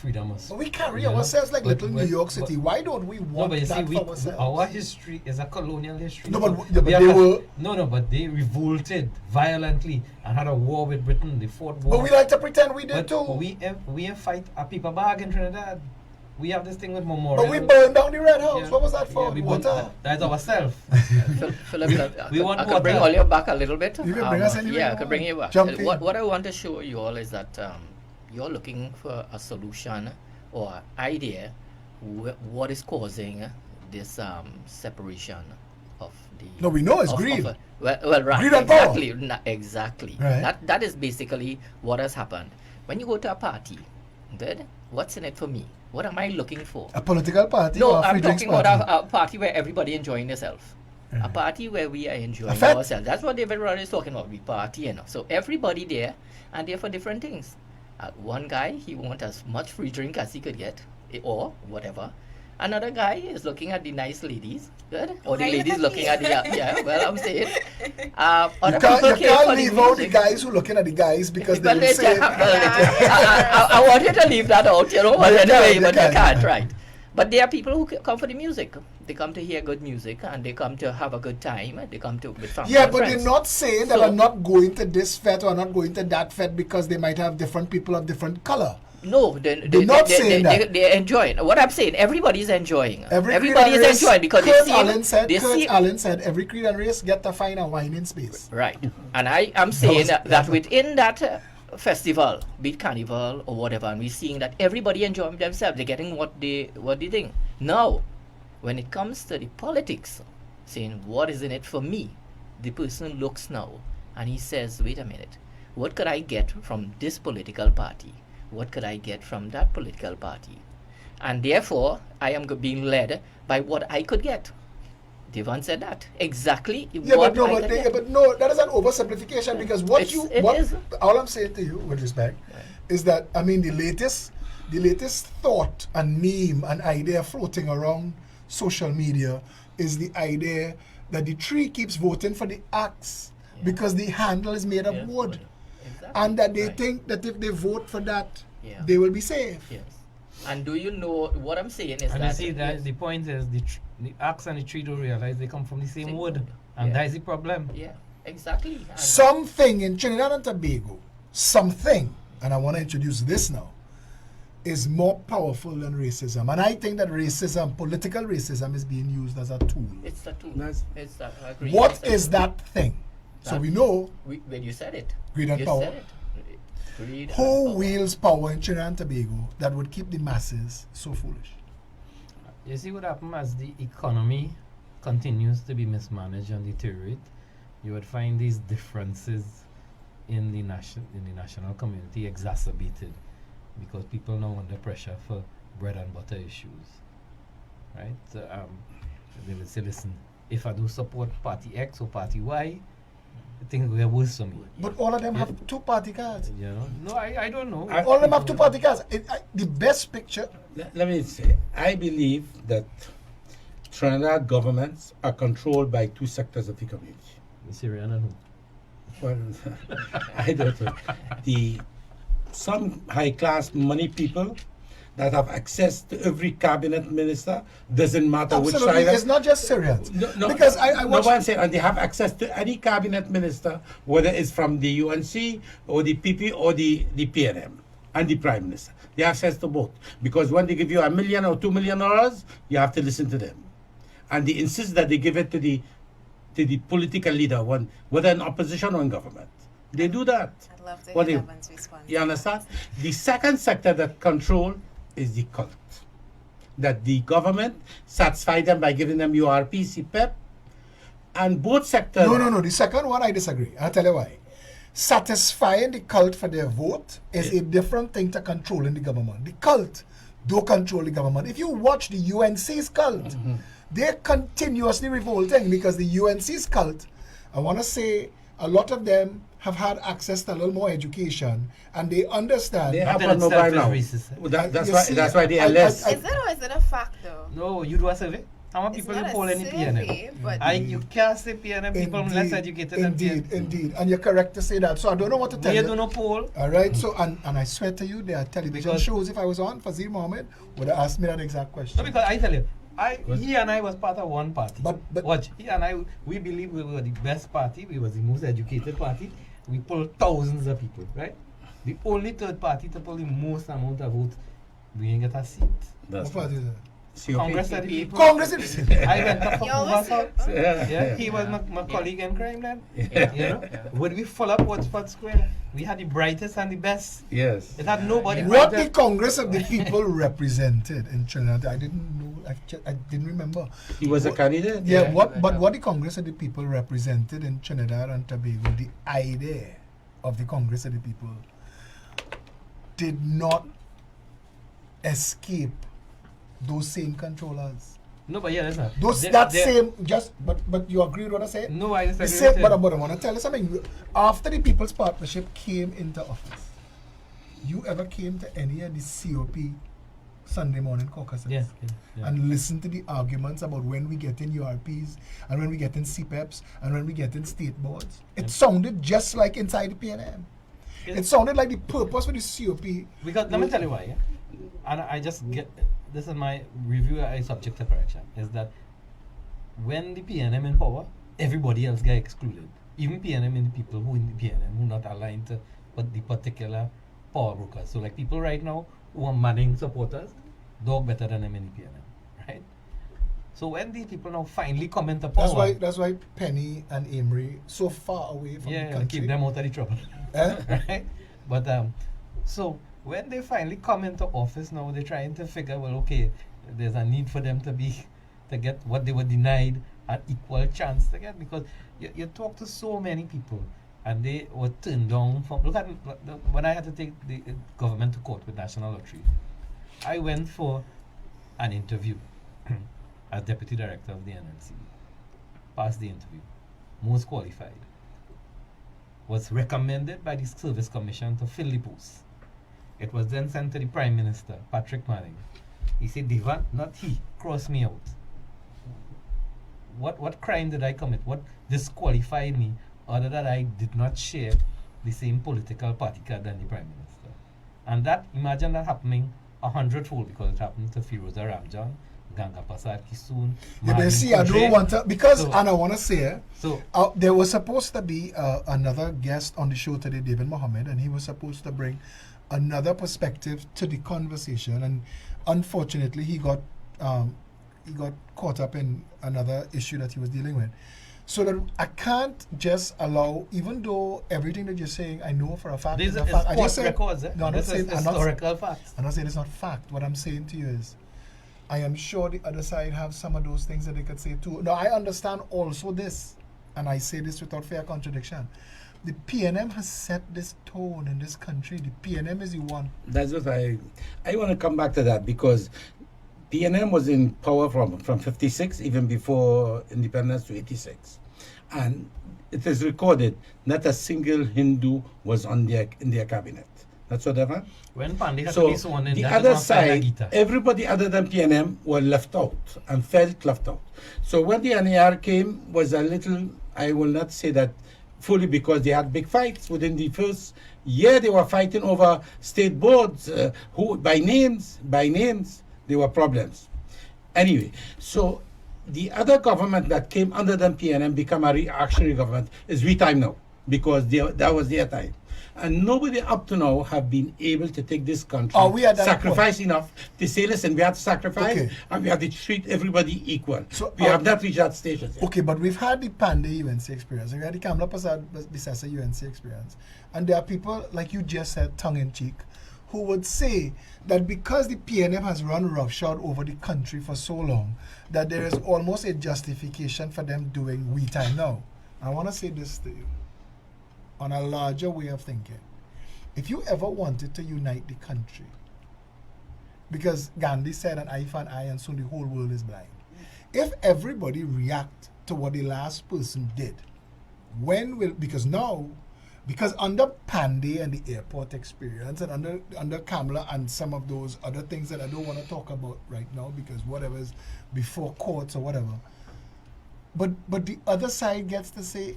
freedom of But we carry ourselves like little New York City. Why don't we want that for ourselves? Our history is a colonial history. No, but they revolted violently and had a war with Britain. They fought war. But we like to pretend we did too. We fight a people bag in Trinidad. We have this thing with memorial. But we burned down the Red House. Yeah. What was that for? Yeah, Water. That's ourselves. Philip, We want I could bring water. all you back a little bit. You can bring us anywhere Yeah, you I could bring you back. Jump in. What I want to show you all is that you're looking for a solution or idea what is causing this separation of the... No, we know it's of- greed. of well, right. Greed and power. Exactly. Exactly. Right. That is basically what has happened. When you go to a party, good? What's in it for me? What am I looking for? A political party No, or a free I'm drinks talking party? about a party where everybody enjoying themselves. A Right. party where we are enjoying A fete. ourselves. That's what David Rod is talking about. We party, So everybody there, and there for different things. One guy, he wants as much free drink as he could get, or whatever. Another guy is looking at the nice ladies, good? Or the Why ladies look at looking me? at the, well, I'm saying. You Other can't, people you came can't for the leave out the music. guys who looking at the guys because they Well, will they say... can't- I want you to leave that out, but They anyway, can't, but they you can't. can't, right? But there are people who come for the music. They come to hear good music, and they come to have a good time. They come to with family Yeah, and but friends. they're not saying that So- I'm not going to this fete or not going to that fete because they might have different people of different color. No, They're not saying that. They're enjoying. What I'm saying, everybody's enjoying. Everybody Everybody's enjoying because they see. Kurt Allen said every creed and race get to find a whining space. Right, and I'm saying was- that within that festival, be it carnival or whatever, and we're seeing that everybody enjoying themselves. They're getting what they think. Now, when it comes to the politics, saying what is in it for me, the person looks now and he says, wait a minute, what could I get from this political party? What could I get from that political party? And therefore, I am being led by what I could get. Devon said that exactly. Yeah, what but no, I could get. but no, that is an oversimplification because It is. all I'm saying to you with respect is that I mean the latest thought and meme and idea floating around social media is the idea that the tree keeps voting for the axe because the handle is made of Yeah, wood. Exactly. And that they Right. think that if they vote for that, Yeah. they will be safe. Yes. And do you know what I'm saying is And that you see that the point is the axe and the tree don't realize they come from the same Same wood, wood. and Yeah. that is the problem. yeah, exactly. And Something in Trinidad and Tobago, and I want to introduce this now, is more powerful than racism. And I think that racism, political racism, is being used as a tool. it's the two. Nice. It's the, I agree. What It's the is two. that thing? So That- we know When you said it. Greed and you power. said it. Greed and who power. wields power in Trinidad and Tobago that would keep the masses so foolish. You see what happens as the economy continues to be mismanaged and deteriorate, you would find these differences in the national community exacerbated because people now under pressure for bread and butter issues, right? So, they would say, listen, if I do support party X or party Y, things will get worse for me. But all of them Yeah. have two party cards. You know? No, I don't know. All of them have two party cards. The best picture. Let me say, I believe that Trinidad governments are controlled by two sectors of the community. Syrian and who? Well, I don't know. Some high-class money people that have access to every cabinet minister, doesn't matter which Absolutely, side. it's not just Syrians. No, Because I no, watched. what I'm saying, and they have access to any cabinet minister, whether it's from the UNC or the PP or the PNM and the prime minister. They have access to both. Because when they give you $1 million or $2 million, you have to listen to them. And they insist that they give it to the political leader, whether in opposition or in government. They do that. I'd love to What hear do you- Evan's response. You understand? The second sector that control is the cult. That the government satisfy them by giving them URP, CPEP, and both sectors. No. The second one, I disagree. I'll tell you why. Satisfying the cult for their vote is a different thing to controlling the government. The cult do control the government. If you watch the UNC's cult, they're continuously revolting because the UNC's cult, I want to say, a lot of them have had access to a little more education and they understand. They have That one in mobile itself now. is racist. Well, that's You why. see, That's why they are I- less. I- Is it or is it a fact though? No, you do a survey. How many It's people not you a poll any survey, PNM? but You can't say PNM people less educated than PNM. Indeed. And you're correct to say that. So I don't know what to No, tell you you. do no poll. All right. So, and I swear to you, there are television Because- shows, if I was on, Fazil Mohammed would have asked me that exact question. No, because I tell you, he and I was part of one party. But- Watch, he and I, we believe we were the best party. We was the most educated party. We pulled thousands of people, right? The only third party to pull the most amount of votes, we ain't get a seat. That's What party is that? COP. Congress of the people. Congress is I went to You always Fukuoka. say, Yeah, he was my colleague in crime then. You know, when we full up Watford Square, we had the brightest and the best. Yes. It had nobody. What brighter. the Congress of the People represented in Trinidad, I didn't know. I didn't remember. He was a candidate. Yeah, Yeah. what the Congress of the People represented in Trinidad and Tobago, the idea of the Congress of the People did not escape those same controllers. No, but yeah, that's not. Those They- that they- same but you agree with what I said? No, I The disagree. same, with but you. I want to tell you something. After the People's Partnership came into office, you ever came to any of the COP Sunday morning caucuses? Yeah, yeah. And listen to the arguments about when we get in URPs and when we get in CPEPs and when we get in state boards. It sounded just like inside the PNM. It sounded like the purpose for the COP. Because let me tell you why. Yeah? And I just get this is my review. I subject to correction is that when the PNM in power, everybody else get excluded. Even PNM and the people who in the PNM who not aligned to but the particular power brokers. So like people right now who are Manning supporters, dog better than them in the PNM, right? So when these people now finally come into power, That's why Penny and Amory so far away from the yeah, country. keep them out of the trouble. Eh? Right? But so when they finally come into office now, they're trying to figure, well, okay, there's a need for them to get what they were denied an equal chance to get, because you talk to so many people and they were turned down from. Look at when I had to take the government to court with National Lottery. I went for an interview as deputy director of the NLC. Passed the interview, most qualified. Was recommended by the Service Commission to fill the post. It was then sent to the Prime Minister, Patrick Manning. He said, Divan, not he, cross me out. What crime did I commit? What disqualified me other than I did not share the same political party card than the Prime Minister? And that, imagine that happening 100-fold, because it happened to Firoza Ramjan, Ganga Prasad Kisoon. Yeah, but Martin see, I Kudre. don't want to, because, So- and I want to say, So, there was supposed to be another guest on the show today, David Mohammed, and he was supposed to bring another perspective to the conversation, and unfortunately he got caught up in another issue that he was dealing with. So that I can't just allow, even though everything that you're saying I know for a fact these is are a fact. I court just said, records. Eh? no, I'm not This is saying, historical facts. I'm not saying it's not fact. What I'm saying to you is, I am sure the other side have some of those things that they could say too. Now, I understand also this, and I say this without fair contradiction. The PNM has set this tone in this country. The PNM is the one. That's what I want to come back to that, because PNM was in power from 56, even before independence, to 86. And it is recorded not a single Hindu was in their cabinet. That's what happened. When Pandey had to So be sworn in, the that other is not Fela side, Gita. everybody other than PNM were left out and felt left out. So when the NAR came, was a little, I will not say that fully, because they had big fights within the first year. They were fighting over state boards, who by names, there were problems. Anyway, so the other government that came under the PNM become a reactionary government is we time now, because that was their time. And nobody up to now have been able to take this country, Are we at that sacrifice enough to say, listen, we have to sacrifice, Okay. and we have to treat everybody equal. So, We have not reached that stage yet. Okay, but we've had the Pandey UNC experience. We had the Kamla Prasad Bisasa UNC experience. And there are people, like you just said, tongue-in-cheek, who would say that because the PNM has run roughshod over the country for so long, that there is almost a justification for them doing we time now. I want to say this to you, on a larger way of thinking. If you ever wanted to unite the country, because Gandhi said an eye for an eye and soon the whole world is blind. If everybody react to what the last person did, because under Pandey and the airport experience and under Kamla and some of those other things that I don't want to talk about right now because whatever's before courts or whatever, but the other side gets to say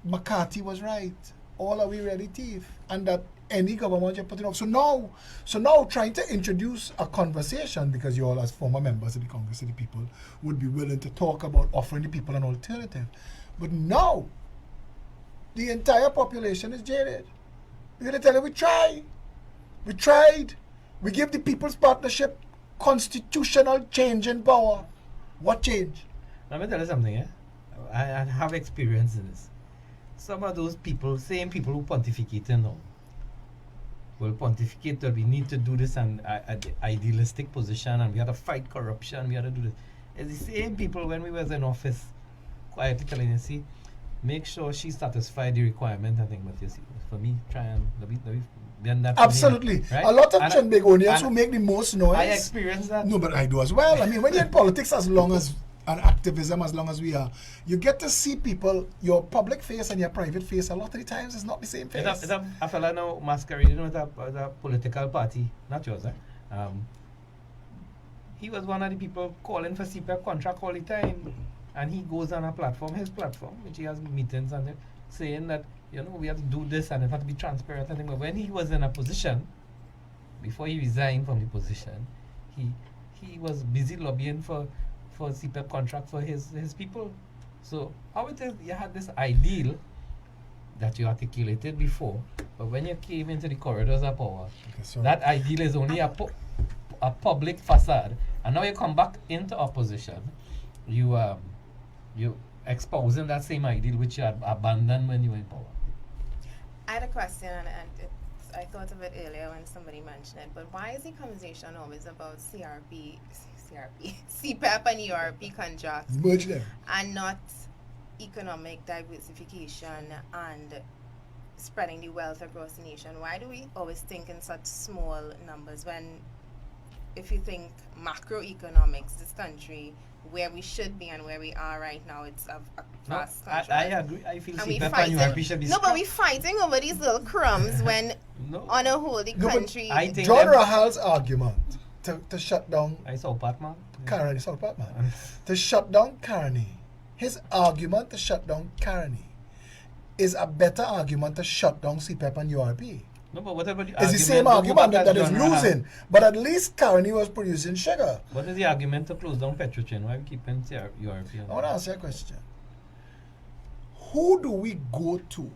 McCarthy was right. All are we ready thief, and that any government you're putting off. So now trying to introduce a conversation, because you all as former members of the Congress of the People would be willing to talk about offering the people an alternative. But now the entire population is jaded. We're going to tell you we tried. We give the People's Partnership constitutional change in power. What change? Let me tell you something, I have experience in this. Some of those people, same people who pontificate now, will pontificate that we need to do this and the idealistic position and we had to fight corruption, we had to do this. It's the same people when we was in office quietly telling you, see, make sure she satisfied the requirement. I think, but you see, for me, try and then that. Absolutely. Right? A lot of And Trinbagonians who make the most noise. I experienced that. No, but I do as well. I mean, when you're in politics as long as and activism, as long as we are, you get to see people, your public face and your private face, a lot of the times it's not the same face. It's a fella now masquerading with a political party, not yours, he was one of the people calling for CPAP contract all the time, and he goes on a platform, his platform, which he has meetings and saying that, we have to do this and it has to be transparent. And but when he was in a position, before he resigned from the position, he was busy lobbying for CPAP contract for his people. So how it is you had this ideal that you articulated before, but when you came into the corridors of power, that ideal is only a public facade, and now you come back into opposition, you exposing that same ideal which you had abandoned when you were in power. I had a question, and I thought of it earlier when somebody mentioned it, but why is the conversation always about CPAP and URP contracts Merge them. and not economic diversification and spreading the wealth across the nation? Why do we always think in such small numbers when, if you think macroeconomics, this country, where we should be and where we are right now, it's a vast country. I agree. I feel And we CPAP and URP should be no, but we're fighting over these little crumbs when on a whole the country. I think John Rahal's argument to shut down I saw Patman. Carney, South Batman, to shut down Carney, his argument to shut down Carney is a better argument to shut down CPAP and URP. No, but what about the It's the same argument that is John losing, but at least Carney was producing sugar. What is the argument to close down Petrochin? Why are we keeping URP? I want to ask you a question. Who do we go to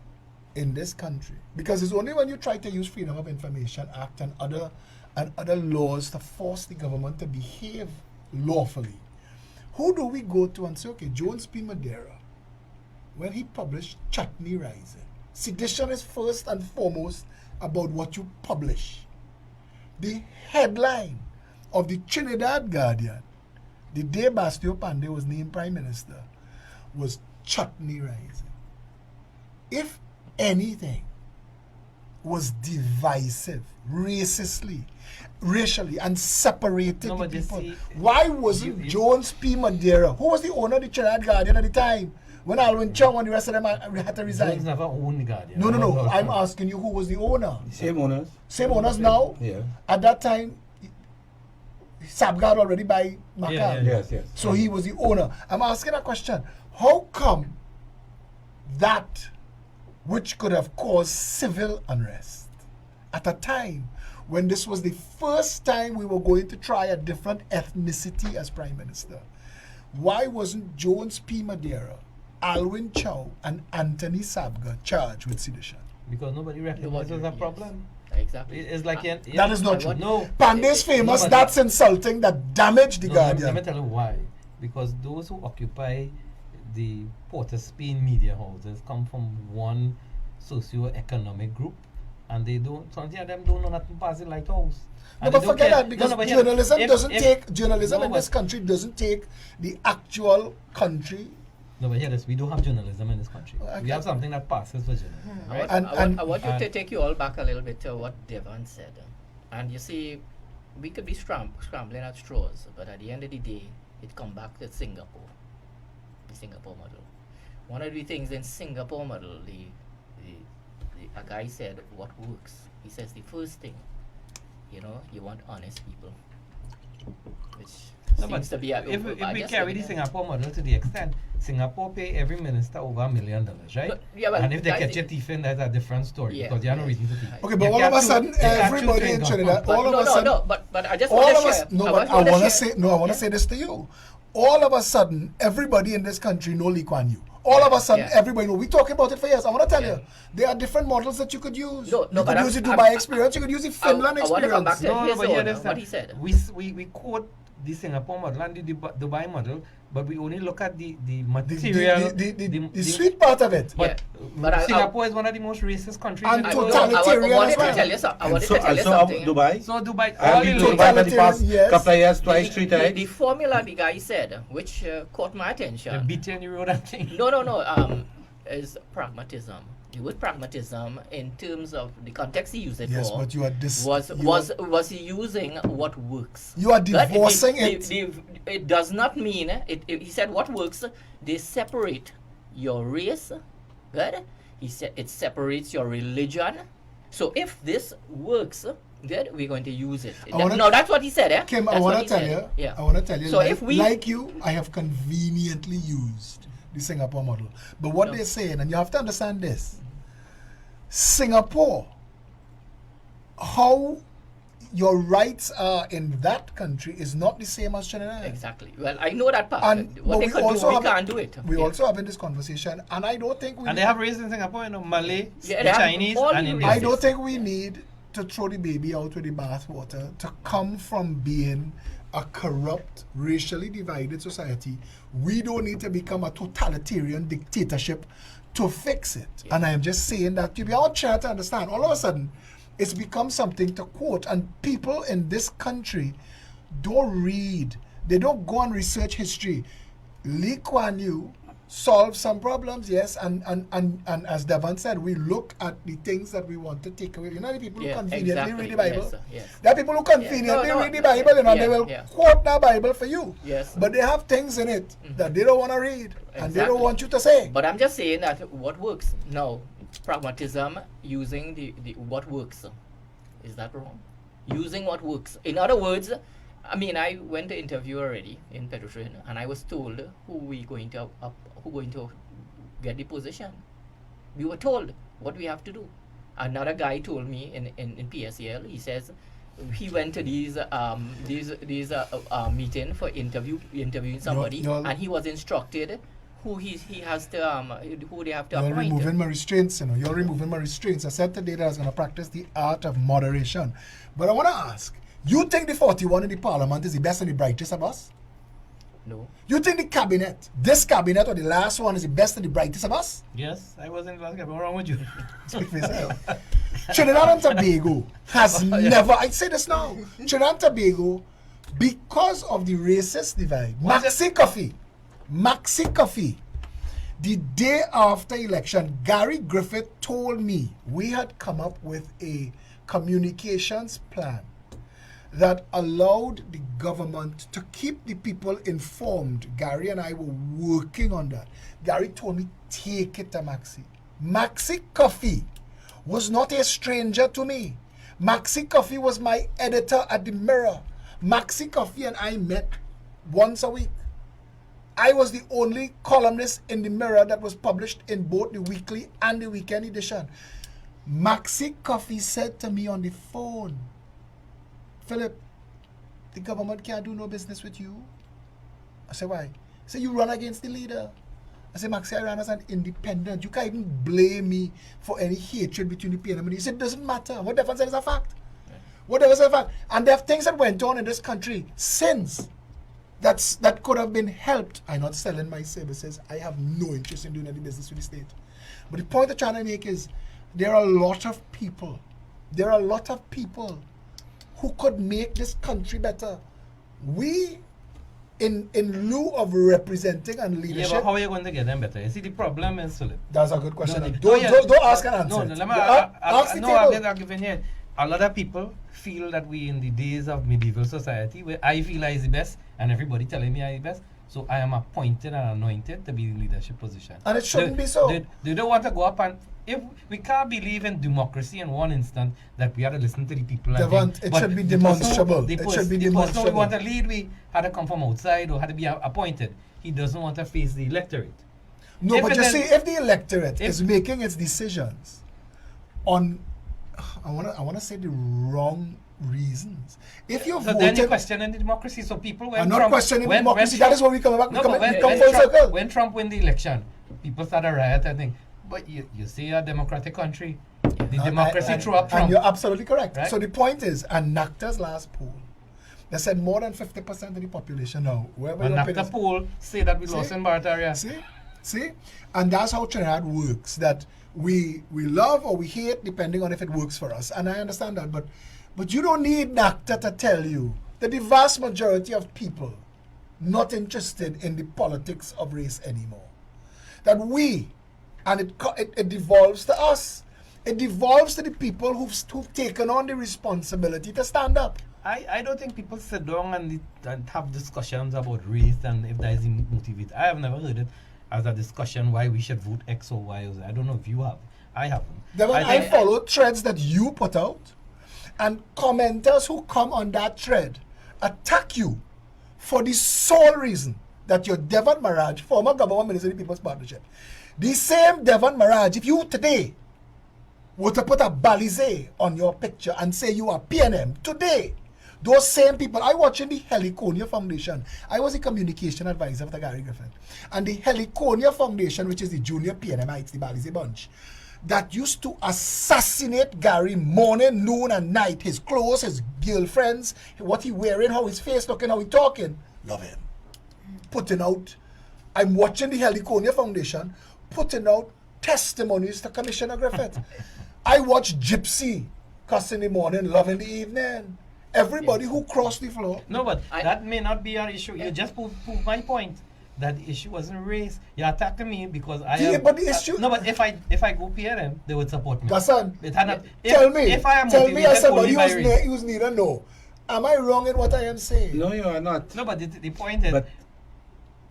in this country? Because it's only when you try to use Freedom of Information Act and other laws to force the government to behave lawfully. Who do we go to and say, okay, Jones P. Madeira, when he published Chutney Rising, sedition is first and foremost about what you publish. The headline of the Trinidad Guardian, the day Bastio Pandey was named Prime Minister, was Chutney Rising. If anything was divisive, racially, and separated the people, why wasn't Jones P. Madeira, who was the owner of the Trinidad Guardian at the time, When Alwyn Chow and the rest of them had to resign. Jones never owned the Guardian. No. I'm asking you who was the owner. Same owners. Same owners now. Yeah. At that time, Sabgad already by Macau. Yeah. Yes. So he was the owner. I'm asking a question. How come that which could have caused civil unrest at a time when this was the first time we were going to try a different ethnicity as Prime Minister, why wasn't Jones P. Madeira, Alwyn Chow, and Anthony Sabga charged with sedition? Because nobody recognizes a problem. Exactly. It's like That is not true. No. Pandey's famous, No, but that's insulting, that damaged the No, Guardian. let me tell you why. Because those who occupy the Port of Spain media houses come from one socio-economic group, and they don't. Some of them don't know nothing past the lighthouse. No, And but they don't forget care. that, because No, but here, journalism if- doesn't if- take, journalism no, in this but- country doesn't take the actual country. No, but hear this. We don't have journalism in this country. Okay. We have something that passes for journalism, right? I want you to and- take you all back a little bit to what Devon said. And you see, we could be scrambling at straws, but at the end of the day, it come back to Singapore, the Singapore model. One of the things in Singapore model, a guy said, what works? He says the first thing, you want honest people, which No, but seems to be a... if I we just carry think the that- Singapore model to the extent, Singapore pay every minister over $1 million, right? But- yeah, but and if they guys, catch your thief in, that's a different story, Yeah, because you have no yeah. reason to thief. Okay, but You all can't of a choose- sudden, you can't choose everybody to in engulf Trinidad, one. all of a sudden, no, but I just all want of to us, share. no, I but I want to want to share. say, no, I want to say this to you. All of a sudden, everybody in this country know Lee Kuan Yew. All of a sudden, Yeah. everybody know. We talking about it for years. I want to tell Yeah. you, there are different models that you could use. No, you but could use the I'm- Dubai experience. You could use the Finland I want to come back experience. to his but here owner, there's what that- he said. We quote the Singapore model and the Dubai model, but we only look at the material. The sweet part of it. But, Yeah. But I- Singapore is one of the most racist countries And in the world. totalitarian I wanted as well. to tell you something. I And wanted so, to tell and you so something. Dubai. So Dubai, I've all been the to Dubai for the past Yes. couple of years, twice, three times. The formula the guy said, which caught my they attention. beat you on the road and thing. No. Is pragmatism. The word pragmatism, in terms of the context he used it Yes, for, but you are was he using what works? You are But divorcing it. It does not mean he said what works. They separate your race. Good. He said it separates your religion. So if this works, good, we're going to use it. No, that's what he said. Kim, That's I what want he to tell said. you. Yeah. I want to tell you. So like, if we- like you, I have conveniently used the Singapore model. But what No. they're saying, and you have to understand this: Singapore, how your rights are in that country is not the same as Trinidad. Exactly. Well, I know that part. And What they but could do, we can't do it. We Yeah. also having this conversation, and I don't think we. And they have race in Singapore, Malay, Yeah, the they have Chinese, all and the Indian. I don't think we need to throw the baby out with the bathwater to come from being a corrupt, racially divided society. We don't need to become a totalitarian dictatorship to fix it. Yeah. And I am just saying that to be all trying to understand. All of a sudden, it's become something to quote, and people in this country don't read. They don't go and research history. Lee Kuan Yew solve some problems, yes, and as Devon said, we look at the things that we want to take away. You know the people who Yeah, conveniently exactly. read the Bible? Yes, sir, yes. There are people who conveniently No, read the Bible, and they will yeah. quote that Bible for you. Yes. But they have things in it that they don't want to read, and they don't Exactly. want you to say. But I'm just saying that what works. Now, pragmatism, using the what works. Is that wrong? Using what works. In other words, I mean, I went to interview already in Petrotrin, and I was told who going to get the position. We were told what we have to do. Another guy told me in PSEL, he says he went to these meeting for interviewing somebody, you're- and he was instructed who he has to who they have to You're appoint. removing my restraints, you know. You're removing my restraints. I said today that I was going to practice the art of moderation. But I want to ask, you think the 41 in the parliament is the best and the brightest of us? No. You think the cabinet, this cabinet or the last one, is the best and the brightest of us? Yes, I was in Glasgow. What's wrong with you? Speak for yourself. Trinidad and Tobago has never, I say this now, Trinidad and Tobago, because of the racist divide, Maxi Coffee, the day after election, Gary Griffith told me we had come up with a communications plan that allowed the government to keep the people informed. Gary and I were working on that. Gary told me, take it to Maxi. Maxi Coffee was not a stranger to me. Maxi Coffee was my editor at the Mirror. Maxi Coffee and I met once a week. I was the only columnist in the Mirror that was published in both the weekly and the weekend edition. Maxi Coffee said to me on the phone, Philip, the government can't do no business with you. I said, why? He said, you run against the leader. I said, Maxi, I ran as an independent. You can't even blame me for any hatred between the PNM and you. He said, it doesn't matter. What difference is a fact? Whatever is a fact. And there are things that went on in this country since that could have been helped. I'm not selling my services. I have no interest in doing any business with the state. But the point I'm trying to make is there are a lot of people who could make this country better. We, in lieu of representing and leadership. Yeah, but how are you going to get them better? You see, the problem is, Philip. That's a good question. No, Don't ask an answer. No, let me ask the table. I'll give in here. A lot of people feel that we in the days of medieval society where I feel I is the best and everybody telling me I is the best. So I am appointed and anointed to be in leadership position. And it shouldn't be so. They don't want to go up and if we can't believe in democracy in one instant that we have to listen to the people. It should be demonstrable. The person we want to lead, we had to come from outside or had to be appointed. He doesn't want to face the electorate. No, but you see, if the electorate is making its decisions on, I want to say the wrong reasons. If you're so voting, then you're questioning the democracy. So people I'm not questioning democracy. That is where we come back. We come full circle. When Trump win the election, people started riot. I think. But you see a democratic country, the democracy threw up Trump. And you're absolutely correct. Right? So the point is, and NACTA's last poll, they said more than 50% of the population now. And NACTA poll say that we lost in Barataria. See? And that's how Trinidad works, that we love or we hate depending on if it works for us. And I understand that, but you don't need NACTA to tell you that the vast majority of people not interested in the politics of race anymore. That we, and it devolves to us. It devolves to the people who've taken on the responsibility to stand up. I don't think people sit down and have discussions about race and if that is motivated. I have never heard it as a discussion why we should vote X or Y or Z. I don't know if you have. I haven't. I follow threads that you put out, and commenters who come on that thread attack you for the sole reason that you're Devon Maraj, former government minister of the People's Partnership. The same Devon Maraj, if you today were to put a balize on your picture and say you are PNM, today, those same people, I watch in the Heliconia Foundation. I was a communication advisor for Gary Griffin. And the Heliconia Foundation, which is the junior PNMites, the balize bunch, that used to assassinate Gary morning, noon, and night. His clothes, his girlfriends, what he wearing, how his face looking, how he talking. Love him. Putting out, I'm watching the Heliconia Foundation putting out testimonies to Commissioner Griffith. I watch Gypsy cuss in the morning, love in the evening. Everybody who crossed the floor. No, but that may not be our issue. You just prove my point. That the issue wasn't race. You're attacking me because I am. But the issue. No, but if I go PNM, they would support me. Gassan, tell me as somebody who's neither know. Am I wrong in what I am saying? No, you are not. No, but the point is.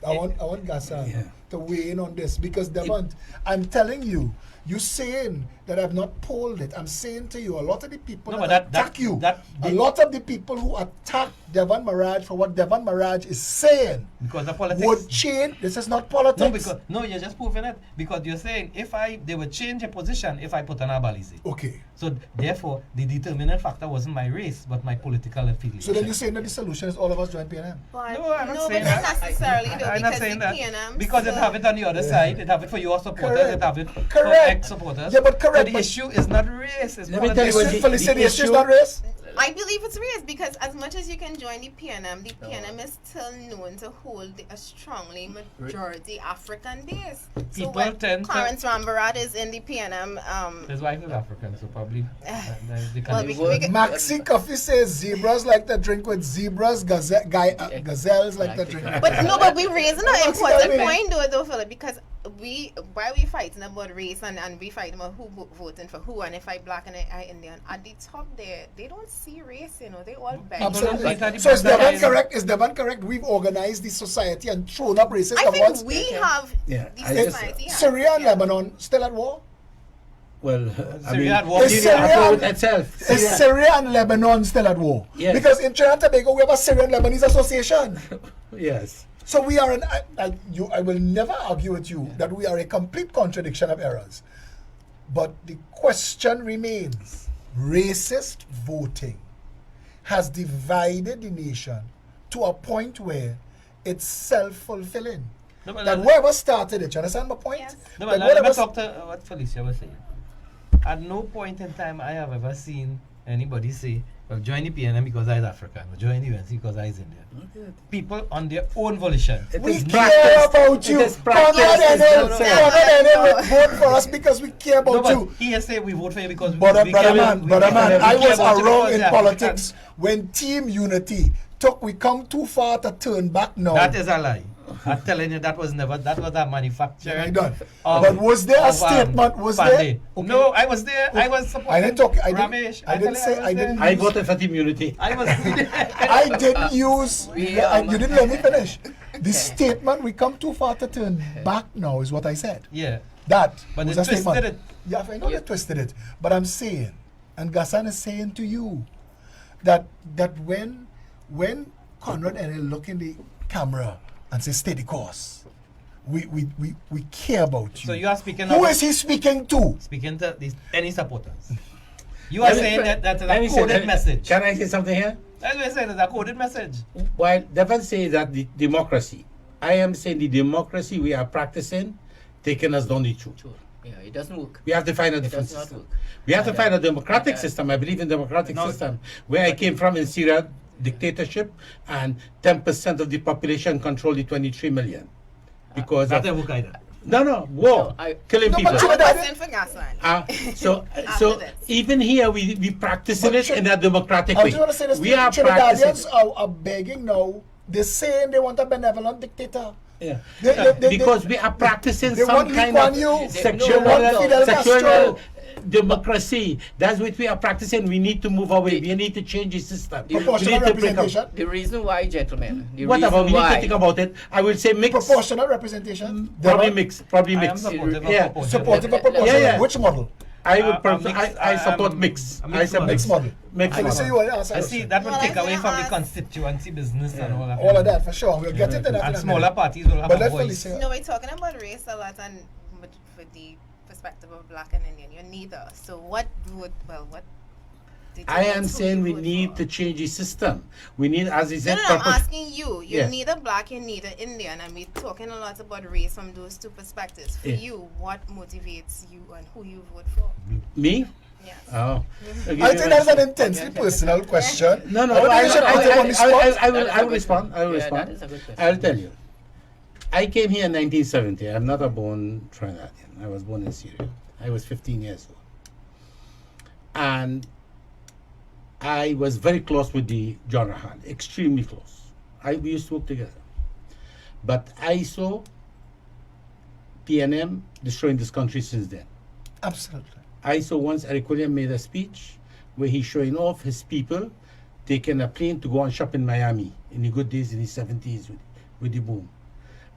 I want Gassan to weigh in on this because Devon, I'm telling you, you're saying that I've not polled it. I'm saying to you, a lot of the people that attack you, a lot of the people who attack Devon Maraj for what Devon Maraj is saying because the politics would change. This is not politics. No, you're just proving it because you're saying they would change a position if I put an abalize. Okay. So therefore, the determining factor wasn't my race, but my political affiliation. So then you're saying that the solution is all of us join PNM? No, I'm not saying that. Not necessarily though, I'm not saying that. PNM because it have it on the other side. It have it for your supporters. Correct. It have it for Correct. ex-supporters. Yeah, but correct. So the issue is not race. It's Let me tell you what the issue is not race. I believe it's race because as much as you can join the PNM is still known to hold a strongly majority African base. So when Clarence Rambarat is in the PNM, his wife is African, so probably Maxi Coffee says zebras like to drink with zebras, gazelles like to drink. But we raising an important point though, Philip, because while we fighting about race and we fighting about who voting for who, and if I black and I Indian, at the top there, they don't see race, you know, they all beg. Absolutely. But- So is Devon correct? Is Devon correct? We've organized the society and thrown up racist I think awards. we have Yeah, the I just- society. has- Syria and yeah. Lebanon still at war? Well, I Syria mean, had war. Is Syria had Syria- war with itself. Is Syria and Lebanon still at war? Yes. Because in Trinidad Tobago we have a Syrian Lebanese association. Yes. So we are an. I will never argue with you that we are a complete contradiction of errors. But the question remains: racist voting has divided the nation to a point where it's self-fulfilling. No, but That let- whoever started it, you understand my point? Yes. No, That but let me whoever talk to what Felicia was saying. At no point in time I have ever seen anybody say, well, join the PNM because I is African, or join the UNC because I is Indian. People on their own volition. It we is care practiced. about you. It is practiced. Conrad Enel will vote for us because we care about No, but you. he has said we vote for you because Brother we care man, we care I was about you around because in you're politics when Team Unity took we come too far to turn back now. African. That is a lie. I'm telling you, that was a manufacturer. I done. But was there a statement? Was there? Okay. No, I was there. I was supporting I didn't talk. I Ramesh. didn't. I didn't say. I didn't. I voted for Team Unity. I was. I didn't use. You didn't let me finish. The statement we come too far to turn back now is what I said. Yeah. That But was they a statement. twisted it. Yeah, I know they twisted it, but I'm saying, and Gassan is saying to you, that when Conrad Enel look in the camera and say steady course, we care about you. So you are speaking. Who is he speaking to? Speaking to any supporters. You are saying that that's Let me a say- coded message. Can I say something here? That's what I said. It's a coded message. While Devon says that the democracy, I am saying the democracy we are practicing taking us down the tube. Sure. Yeah, it doesn't work. We have to find a It different does not system. work. We have to And, find a democratic and, system. I believe in democratic No, system. Where I came from in Syria, dictatorship, and 10% of the population control the 23 million. Because That's of, a book either. no, war, No, killing No, people. but I Trinidad- was in for Gasland. So After this. even here we practicing But it in a democratic I way. just want to say this. We are Trinidadians practicing. are begging now. They're saying they want a benevolent dictator. Yeah. They- Because we are practicing they some want Lee kind Kuan of Yew, sexual, they want Fidel sexual Castro. democracy. That's what we are practicing. We need to move away. We need to change the system. We Proportional need to break up. representation. The reason why, gentlemen, the Whatever, reason we need why, to think about it. I will say mix. Proportional representation. Probably They mix. Probably I am mix. supportive Yeah. of proportional. supportive of Yeah, proportional. yeah. Which model? I would. I mix, support um, mix. a I mixed support Mixed model. Mixed And you say model. you want to answer I the see question. that will Well, take I away was from gonna the ask- constituency business and all that. All of that for sure. We'll get into that. in And a smaller minute. parties will have But a let voice. Felicia. No, we're talking about race a lot, and for the perspective of black and Indian, you're neither. So what I am determines who saying you we vote need for? to change the system. We need, as he No, said, I'm purpose. asking you. You're Yeah. neither black, you're neither Indian, and we're talking a lot about race from those two perspectives. For Yeah. you, what motivates you and who you vote for? Me? Yes. Oh. I think that's an intensely personal question. No, no, I don't think you should put him on the spot. I will That is a good respond. I will Yeah, respond. that is a good question. I'll tell you. I came here in 1970. I'm not a born Trinidadian. I was born in Syria. I was 15 years old. And I was very close with the John Rahan, extremely close. We used to work together. But I saw PNM destroying this country since then. Absolutely. I saw once Eric William made a speech where he's showing off his people taking a plane to go and shop in Miami in the good days in the 70s with the boom.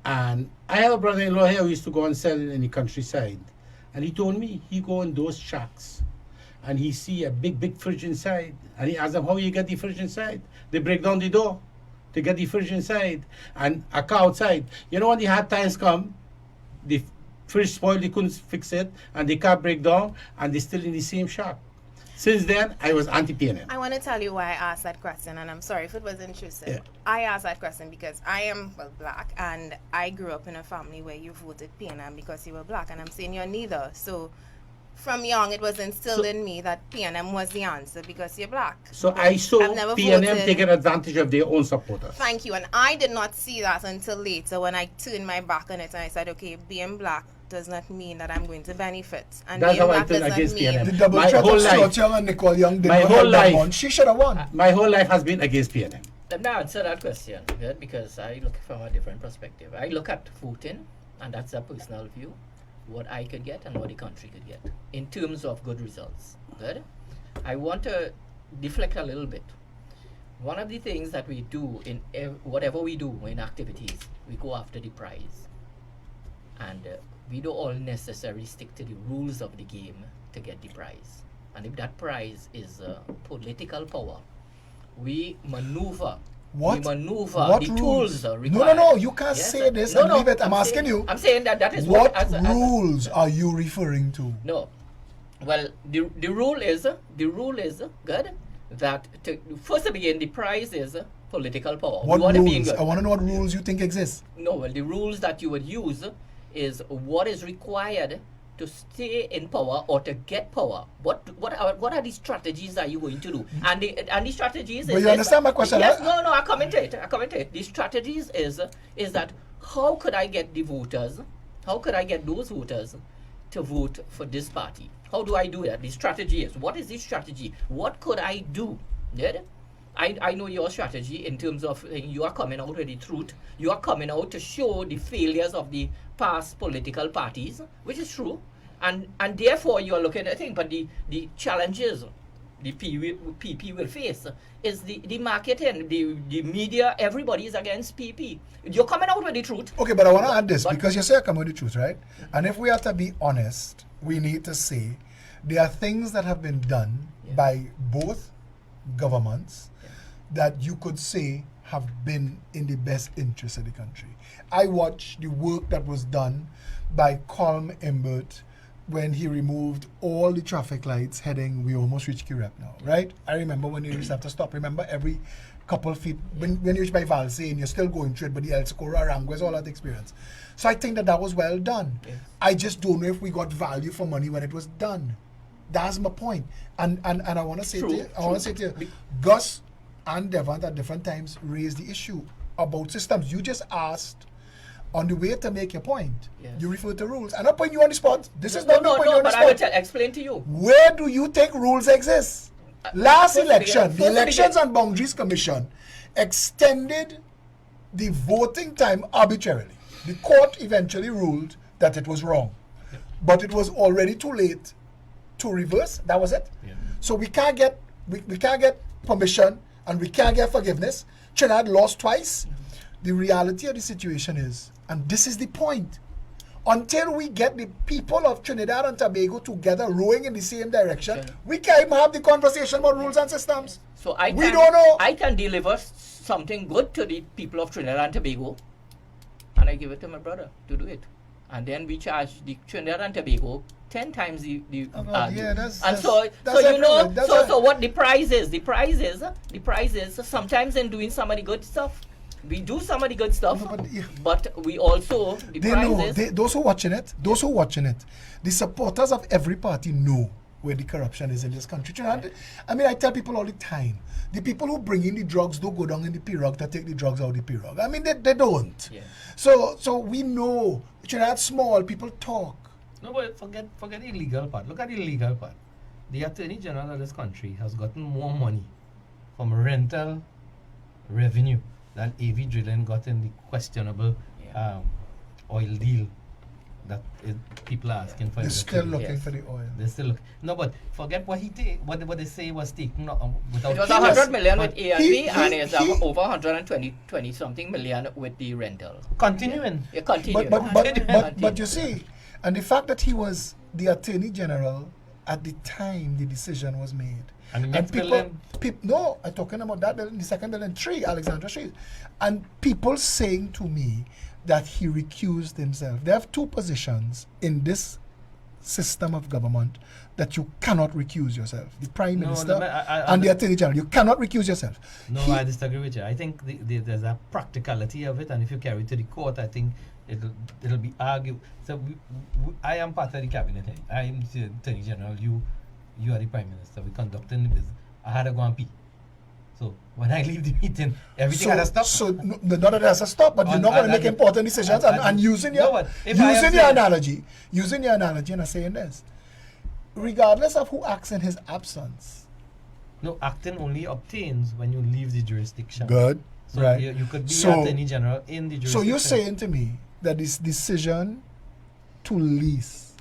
And I have a brother-in-law here who used to go and sell in the countryside. And he told me he go in those shacks and he see a big fridge inside. And he asked them, how you get the fridge inside? They break down the door to get the fridge inside and a car outside. You know when the hard times come, the fridge spoiled, they couldn't fix it, and the car break down, and they're still in the same shop. Since then, I was anti-PNM. I want to tell you why I asked that question, and I'm sorry if it was intrusive. Yeah. I asked that question because I am black, and I grew up in a family where you voted PNM because you were black, and I'm saying you're neither. So from young, it was instilled in me that PNM was the answer because you're black. So I saw I've never PNM voted. taking advantage of their own supporters. Thank you, and I did not see that until later when I turned my back on it and I said, okay, being black does not mean that I'm going to benefit. And That's being how I black turned does not against mean PNM. The double My threat whole of life. Stuart Young and Nicole Young did My not whole help that life. one. She should have won. My whole life has been against PNM. Let me answer that question, right? Because I look from a different perspective. I look at voting and that's a personal view, what I could get and what the country could get in terms of good results. Good? I want to deflect a little bit. One of the things that we do in whatever we do in activities, we go after the prize. And we don't all necessarily stick to the rules of the game to get the prize. And if that prize is political power, we maneuver. What? We maneuver What the rules? tools required. No, you can't Yes, say this no, and no, leave it. I'm asking saying, you. I'm saying that is What as rules are you referring to? no. Well, the rule is good that first to begin, the prize is political power. What We want to be in rules? good. I want to know what rules you think exist. No, well, the rules that you would use is what is required to stay in power or to get power. What are the strategies that you going to do? And the strategies But is you understand my question? Yes, no, I comment it. The strategies is that how could I get the voters? How could I get those voters to vote for this party? How do I do that? The strategy is, what is the strategy? What could I do? Yeah? I know your strategy in terms of you are coming out with the truth. You are coming out to show the failures of the past political parties, which is true. And therefore you are looking at things. But the challenges the PP will face is the marketing, the media, everybody is against PP. You're coming out with the truth. Okay, but I want to add this But- because you say I come with the truth, right? And if we are to be honest, we need to say there are things that have been done Yeah. by both governments that you could say have been in the best interest of the country. I watched the work that was done by Colm Imbert when he removed all the traffic lights heading, we almost reached Kirep now, right? I remember when you used to have to stop. Remember every couple feet, when you reach by Valse and you're still going through it, but the El Socorro, Aranguez, all that experience. So I think that was well done. Yes. I just don't know if we got value for money when it was done. That's my point. And I want to say True, to you, I want to say to you, Gus and Devant at different times raised the issue about systems. You just asked on the way to make your point. Yes. You refer to rules. I'm not putting you on the spot. This is not me putting you on the but I will spot. explain to you. Where do you think rules exist? Last first election, begin- the first Elections begin- and Boundaries Commission extended the voting time arbitrarily. The court eventually ruled that it was wrong, but it was already too late to reverse. That was it. Yeah. So we can't get permission and we can't get forgiveness. Trinidad lost twice. The reality of the situation is, and this is the point, until we get the people of Trinidad and Tobago together rowing in the same direction, Sure. we can't even have the conversation about rules and systems. So We don't know. I can deliver something good to the people of Trinidad and Tobago, and I give it to my brother to do it, and then we charge the Trinidad and Tobago 10 times the Oh, God, yeah, that's- and that's- so that's you know everywhere. That's so what the prize is sometimes in doing some of the good stuff. We do some of the good stuff, No, but, yeah. but we also the They prize know. is Those who watching it, the supporters of every party know where the corruption is in this country. Trinidad, I mean, I tell people all the time, the people who bring in the drugs don't go down in the pirogue to take the drugs out of the pirogue. I mean, they don't. Yeah. So we know. Trinidad's small, people talk. No, but forget the legal part. Look at the legal part. The Attorney General of this country has gotten more money from rental revenue than AV Drilling got in the questionable Yeah. oil deal that people are asking for. They're in the still country. looking Yes. for the oil. They still look. No, but forget what he what they say was taken without. It was He 100 was- million with he- A&B, and it's he- over 120 something million with the rental. Continuing. Yeah, continue. But you see, and the fact that he was the Attorney General at the time the decision was made. And the next building- No, I'm talking about that building, the second building, 3, Alexandra Street. And people saying to me that he recused himself. There are 2 positions in this system of government that you cannot recuse yourself. The Prime No, Minister I and the Attorney General. You cannot recuse yourself. No, He- I disagree with you. I think there's a practicality of it, and if you carry it to the court, I think it'll be argued. So I am part of the cabinet. I am the Attorney General. You are the Prime Minister. We conducting the business. I had to go and pee. So when I leave the meeting, everything had to stop. So not that it has to stop, but you're not going to make important decisions. And using No, your but if I am using your saying- analogy, and I'm saying this, regardless of who acts in his absence. No, acting only obtains when you leave the jurisdiction. Good, So right? you could be So- Attorney General in the So jurisdiction. you're saying to me that this decision to lease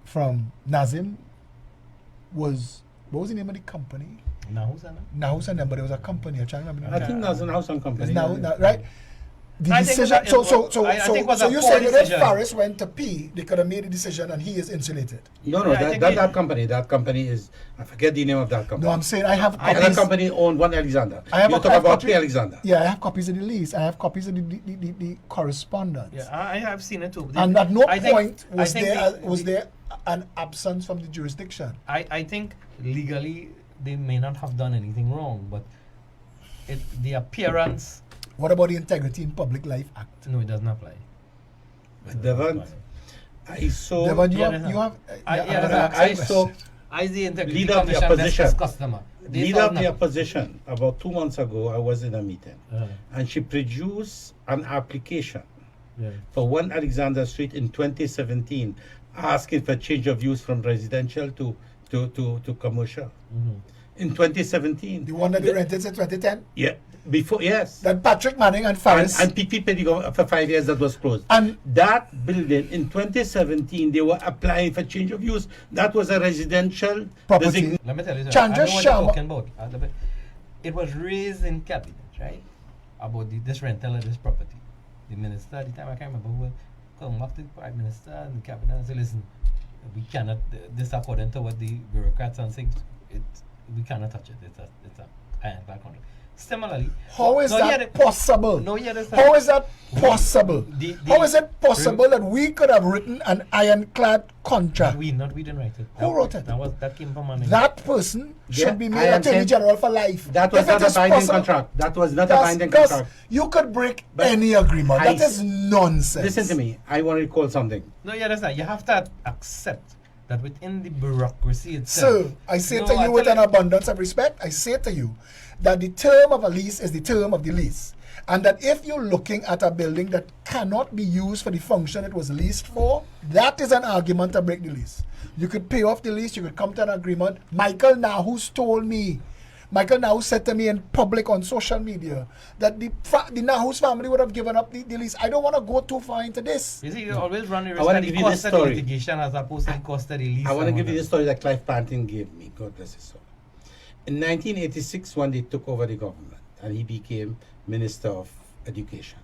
from Nazim was, what was the name of the company? Nahus and them, but it was a company. I'm trying to remember. I think Nazim House and Company. It's now, right? The I think decision. that it was- I think it was So a you poor saying that if decision. Faris went to P, they could have made a decision and he is insulated. No, Yeah, I think that company. That company is, I forget the name of that company. No, I'm saying I have That copies. company owned one Alexander. I have You a- talk I have about copy- P. Alexander. Yeah, I have copies of the lease. I have copies of the correspondence. Yeah, I have seen it too. And at no I think- point I was think there an absence from the jurisdiction. I think legally they may not have done anything wrong, but the appearance, What about the Integrity in Public Life Act? no, it doesn't apply. But Devon, I saw. Devon, yeah, you have. I- yeah, yeah, I'm gonna that's- ask I you a saw question. I the integrity Leader of the commission opposition. best customer. They Leader saw of the nothing. opposition, about 2 months ago, I was in a meeting, Uh, and she produced an application yeah. for 1 Alexander Street in 2017, asking for change of use from residential to commercial. Mhm. In 2017. The one that they rented in 2010? Yeah, before, yes. That Patrick Manning and Faris. And PP paid the government for 5 years that was closed. And That building in 2017, they were applying for change of use. That was a residential Property. Let me tell you, Chandra I know what Sharma- you're talking about. It was raised in cabinet, right? About this rental of this property. The minister at the time, I can't remember who, come back to the prime minister and the cabinet and say, listen, we cannot, this according to what the bureaucrats and things, we cannot touch it. It's a ironclad contract. Similarly, how is no, that yeah, possible? No, yeah, that's How is that possible? The- How is it possible that we could have written an ironclad contract? we didn't write it. Who wrote it? That came from an That person Yeah, should be I made am Attorney saying General for life. That was If it not a is binding possible- contract. That was not a Gus, binding Gus, contract. you could break But any agreement. I That is s- nonsense. Listen to me. I want to recall something. No, yeah, that's not. You have to accept that within the bureaucracy itself. Sir, I say No, to you I with tell an abundance of respect, I say to you that the term of a lease is the term of the lease. And that if you're looking at a building that cannot be used for the function it was leased for, that is an argument to break the lease. You could pay off the lease, you could come to an agreement. Michael Nahus told me, Michael Nahus said to me in public on social media that the Nahus family would have given up the lease. I don't want to go too far into this. You see, you always run the risk I wanna of the give you this cost of the story. litigation as opposed to the cost of the lease. I want to and give all you that. the story that Clive Pantin gave me. God bless his soul. In 1986, when they took over the government, and he became Minister of Education,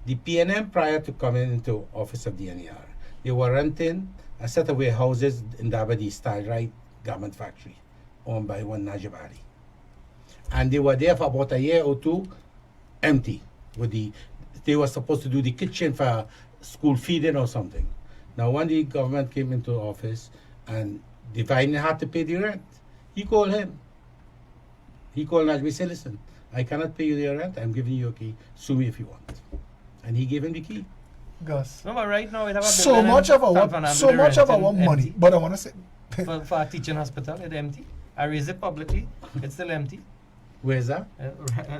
the PNM, prior to coming into office of the NER, they were renting a set of warehouses in Dabadi Stylewright Garment Factory, owned by one Najib Ali. And they were there for about a year or two, empty. They were supposed to do the kitchen for school feeding or something. Now, when the government came into office and the Vine had to pay the rent, he called him. He called Najib and said, listen, I cannot pay you the rent. I'm giving you a key. Sue me if you want. And he gave him the key. Gus. No, but right now we have a So building much in of San our Fernando money. empty. But I want to say for a teaching hospital, it's empty. I raise it publicly, it's still empty. Where's that?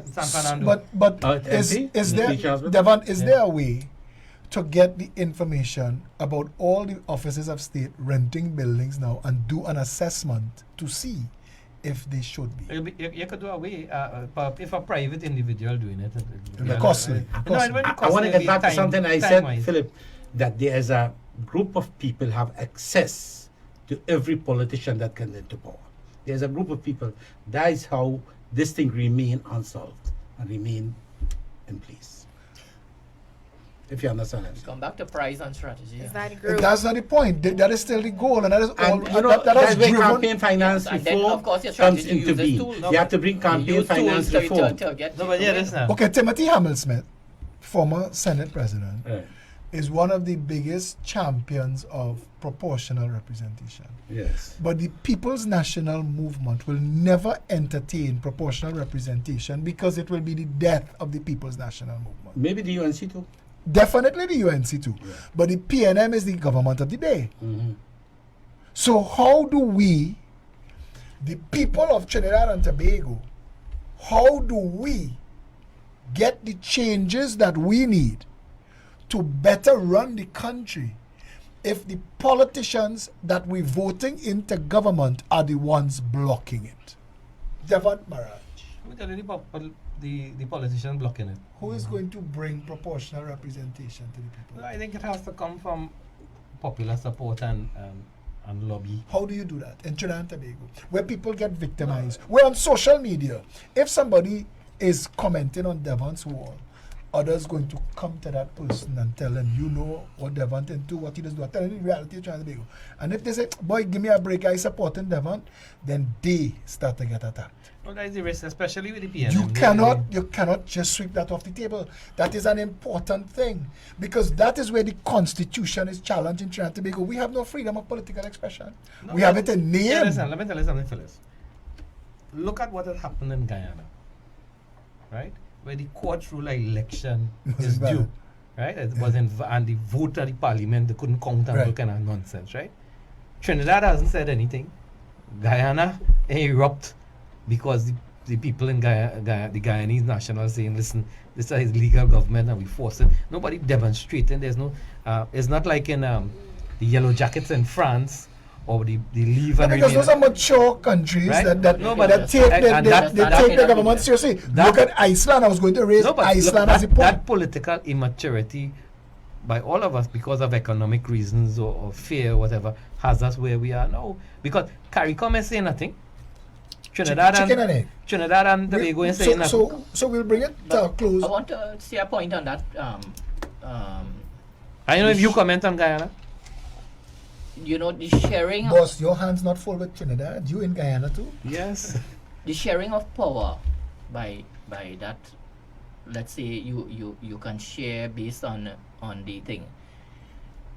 San Fernando. But it's is empty? is The there teacher hospital? Devon, is Yeah. there a way to get the information about all the offices of state renting buildings now and do an assessment to see if they should be? You could do away, if a private individual doing it. It'll be costly. No, it will be I want costly, to get it'll back be to something I said, time-wise. Philip, that there's a group of people have access to every politician that can enter power. There's a group of people. That is how this thing remain unsolved and remain in place. If you understand what I'm saying. Come back to price and strategy. Is that group? That's not the point. That is still the goal, and that is all. And you know, that that's is where driven. campaign finance And then, reform of course, your comes strategy into uses being. tools. You have to bring campaign Use finance tools reform. to get No, but yeah, that's not. Okay, Timothy Hammersmith, former Senate president, Right. is one of the biggest champions of proportional representation. Yes. But the People's National Movement will never entertain proportional representation because it will be the death of the People's National Movement. Maybe the UNC too. Definitely the UNC too. Yeah. But the PNM is the government of the day. Mm-hmm. So how do we, the people of Trinidad and Tobago, how do we get the changes that we need to better run the country if the politicians that we're voting into government are the ones blocking it? Devon Maraj. Let me tell you, the politicians blocking it. Who is going to bring proportional representation to the people? Well, I think it has to come from popular support and lobby. How do you do that in Trinidad and Tobago, where people get victimized? We're on social media. If somebody is commenting on Devon's wall, others going to come to that person and tell them, you know what Devon into, what he does do. Tell them the reality of Trinidad and Tobago. And if they say, boy, give me a break, I supporting Devon, then they start to get attacked. Well, that is the risk, especially with the PNM. You cannot just sweep that off the table. That is an important thing, because that is where the Constitution is challenged in Trinidad and Tobago. We have no freedom of political expression. No, we have it in name. Yeah, listen, let me tell you something, Phyllis. Look at what has happened in Guyana, right? Where the court rule election is due, right? It was and the vote of the parliament, they couldn't count and all kind of nonsense, right? Trinidad hasn't said anything. Guyana erupt because the people in the Guyanese national saying, listen, this is legal government and we force it. Nobody demonstrating. There's no, it's not like in the Yellow Jackets in France or the Leave and because those are mature countries right? that take the government seriously. Look at Iceland. I was going to raise Iceland as a point. That political immaturity by all of us because of economic reasons or fear, whatever, has us where we are now. Because CARICOM is saying nothing. Trinidad and Tobago is saying nothing. So we'll bring it to a close. I want to say a point on that. I don't know if you comment on Guyana. You know, the sharing Boss, your hand's not full with Trinidad. You in Guyana too? Yes. the sharing of power by that, let's say you can share based on the thing.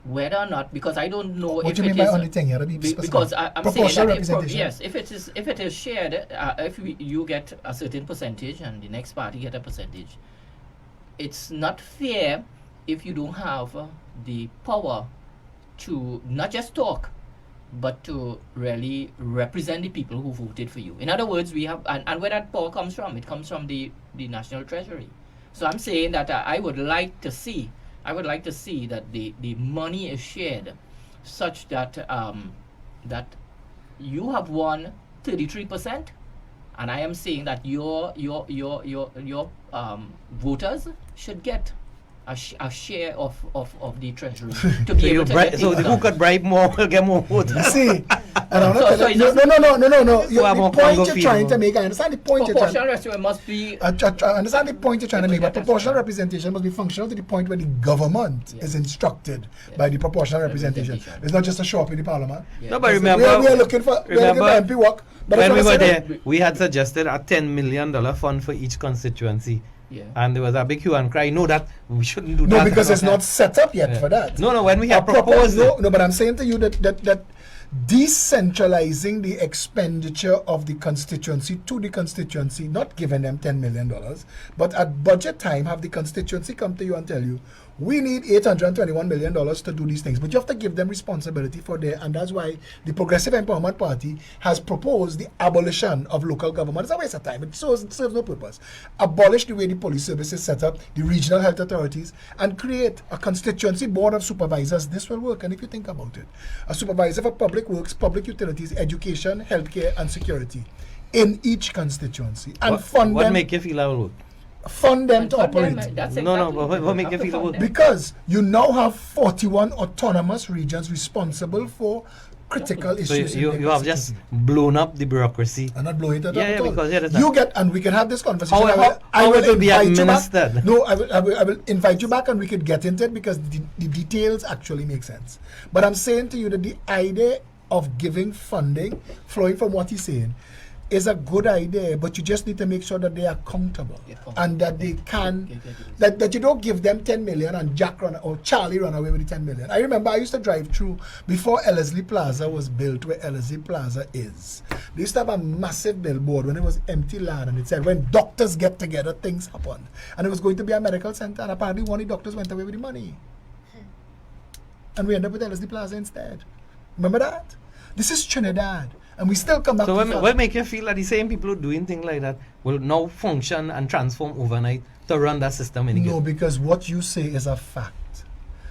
Whether or not, because I don't know what if you it mean by is only thing, yeah, be because I'm saying that yes, if it is shared, you get a certain percentage and the next party get a percentage. It's not fair if you don't have the power to not just talk, but to really represent the people who voted for you. In other words, we have, and where that power comes from, it comes from the National Treasury. So I'm saying that I would like to see that the money is shared such that that you have won 33%, and I am saying that your voters should get a share of the treasury to be able to get so who could bribe more will get more votes. See, and I'm not So no. The point you're trying to make, I understand the point you're trying. Proportional representation must be. I understand the point you're trying to make, but proportional representation must be functional to the point where the government is instructed by the proportional representation. It's not just a show up in the parliament. No, but remember, we are looking for MP work. But when we were there, we had suggested a $10 million fund for each constituency. Yeah. And there was a big hue and cry. No, that we shouldn't do that. No, because it's not set up yet for that. No, when we have proposed no, but I'm saying to you that decentralizing the expenditure of the constituency to the constituency, not giving them $10 million, but at budget time have the constituency come to you and tell you, we need $821 million to do these things, but you have to give them responsibility for their, and that's why the Progressive Empowerment Party has proposed the abolition of local government. It's a waste of time. It serves no purpose. Abolish the way the police service is set up, the regional health authorities, and create a constituency board of supervisors. This will work, and if you think about it, a supervisor for public works, public utilities, education, healthcare, and security in each constituency, and fund them. What make you feel that will work? Fund them to operate. But what make you feel work? Because you now have 41 autonomous regions responsible for critical issues. So you have just blown up the bureaucracy. I'm not blowing it up at all. Because you get, and we can have this conversation. How will it be administered? No, I will invite you back and we could get into it because the details actually make sense. But I'm saying to you that the idea of giving funding, flowing from what he's saying, is a good idea, but you just need to make sure that they are accountable and that they can, that you don't give them 10 million and Jack run or Charlie run away with the 10 million. I remember I used to drive through before Ellerslie Plaza was built, where Ellerslie Plaza is. They used to have a massive billboard when it was empty land, and it said, when doctors get together, things happen. And it was going to be a medical center, and apparently one of the doctors went away with the money. And we ended up with Ellerslie Plaza instead. Remember that? This is Trinidad. And we still come back so to what make you feel that the same people who doing things like that will now function and transform overnight to run that system in No, because what you say is a fact.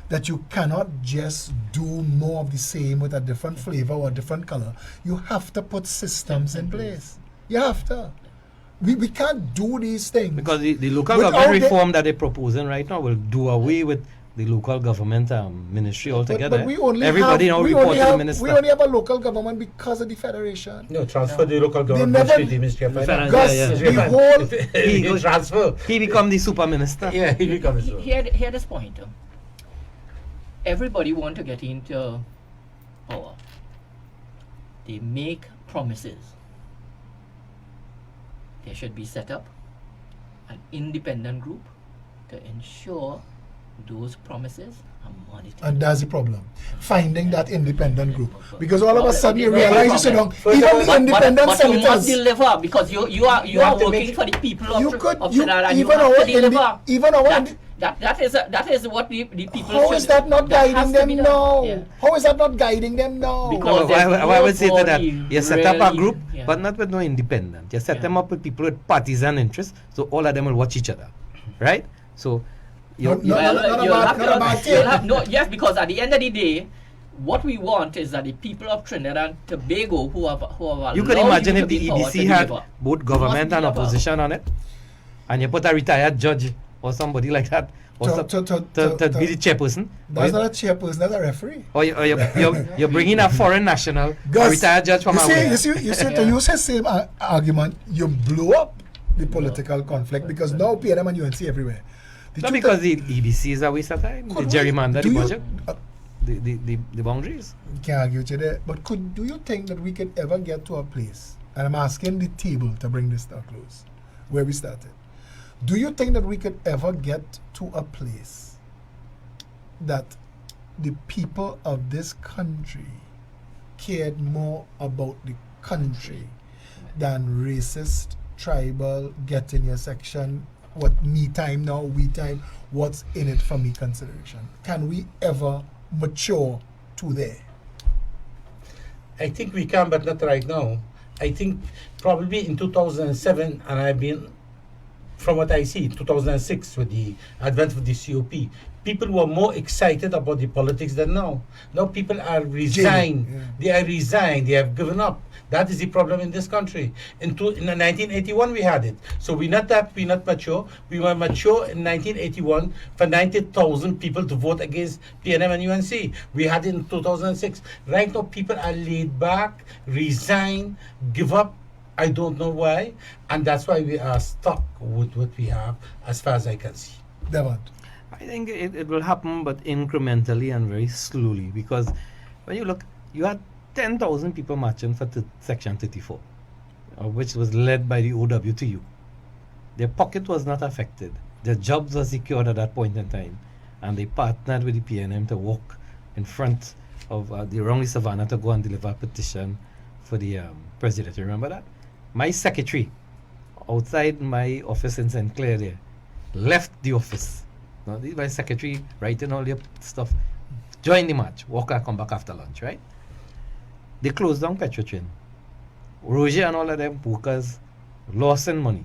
That you cannot just do more of the same with a different flavor or a different color. You have to put systems in place. You have to. We can't do these things. Because the local Without government the- reform that they're proposing right now will do away with the local government ministry altogether. But we only Everybody have, now we report only to the have, minister. we only have a local government because of the federation. No, transfer the local government never- to the Ministry of The Finance. Gus, yeah. Ministry of the Finance. whole He He goes- transfer. He become the super minister. Yeah, he becomes so. Here this point. Everybody want to get into power. They make promises. There should be set up an independent group to ensure those promises are monitored. And that's the problem. Finding that independent group. Because all of a sudden you That's the realize you sit down, problem. First even of all, the But independent you must senators. deliver because you are have to working make- for the people You of, could, of you, Trinidad and you even have our, to deliver. even our, That is what the people how should. is that not that has guiding to them be done. now? Yeah. How is that not guiding them now? Because No, I would say to that, nobody you set up a really- group, yeah. but not with no independent. You set Yeah. them up with people with partisan interests, so all of them will watch each other, right? So, you, Not- you- not- Well, not a you'll bad- have not a bad to, you'll thing. have, no, yes, because at the end of the day, what we want is that the people of Trinidad and Tobago who have you could allowed imagine you if to the be in power EBC to had deliver. both government and deliver. opposition on it, and you put a retired judge or somebody like that or to be the chairperson. That's not a chairperson, that's a referee. Or you're bringing a foreign national, a Gus, retired judge from you see, away. you see, to Yeah. use his same argument, you blow up the political conflict because now PNM and UNC everywhere. The Not truth because is- the EBC is a waste of time. They Could we- gerrymander do the you- budget, the boundaries. Can't argue with you there. But do you think that we could ever get to a place, and I'm asking the table to bring this to a close, where we started. Do you think that we could ever get to a place that the people of this country cared more about the country than racist, tribal, get in your section, what me time now, we time, what's in it for me consideration? Can we ever mature to there? I think we can, but not right now. I think probably in 2007, and I've been, from what I see, 2006 with the advent of the COP, people were more excited about the politics than now. Now people are resigned. Yeah. They are resigned. They have given up. That is the problem in this country. In 1981 we had it. So we're not mature. We were mature in 1981 for 90,000 people to vote against PNM and UNC. We had it in 2006. Right now people are laid back, resign, give up. I don't know why. And that's why we are stuck with what we have as far as I can see. Devon. I think it will happen, but incrementally and very slowly. Because when you look, you had 10,000 people marching for Section 34, which was led by the OWTU. Their pocket was not affected. Their jobs were secured at that point in time. And they partnered with the PNM to walk in front of the Wrongly Savannah to go and deliver a petition for the president. You remember that? My secretary, outside my office in St. Clair there, left the office. Now, this is my secretary writing all your stuff. Join the march. Walker come back after lunch, right? They closed down Petrotrin. Roger and all of them workers lost in money,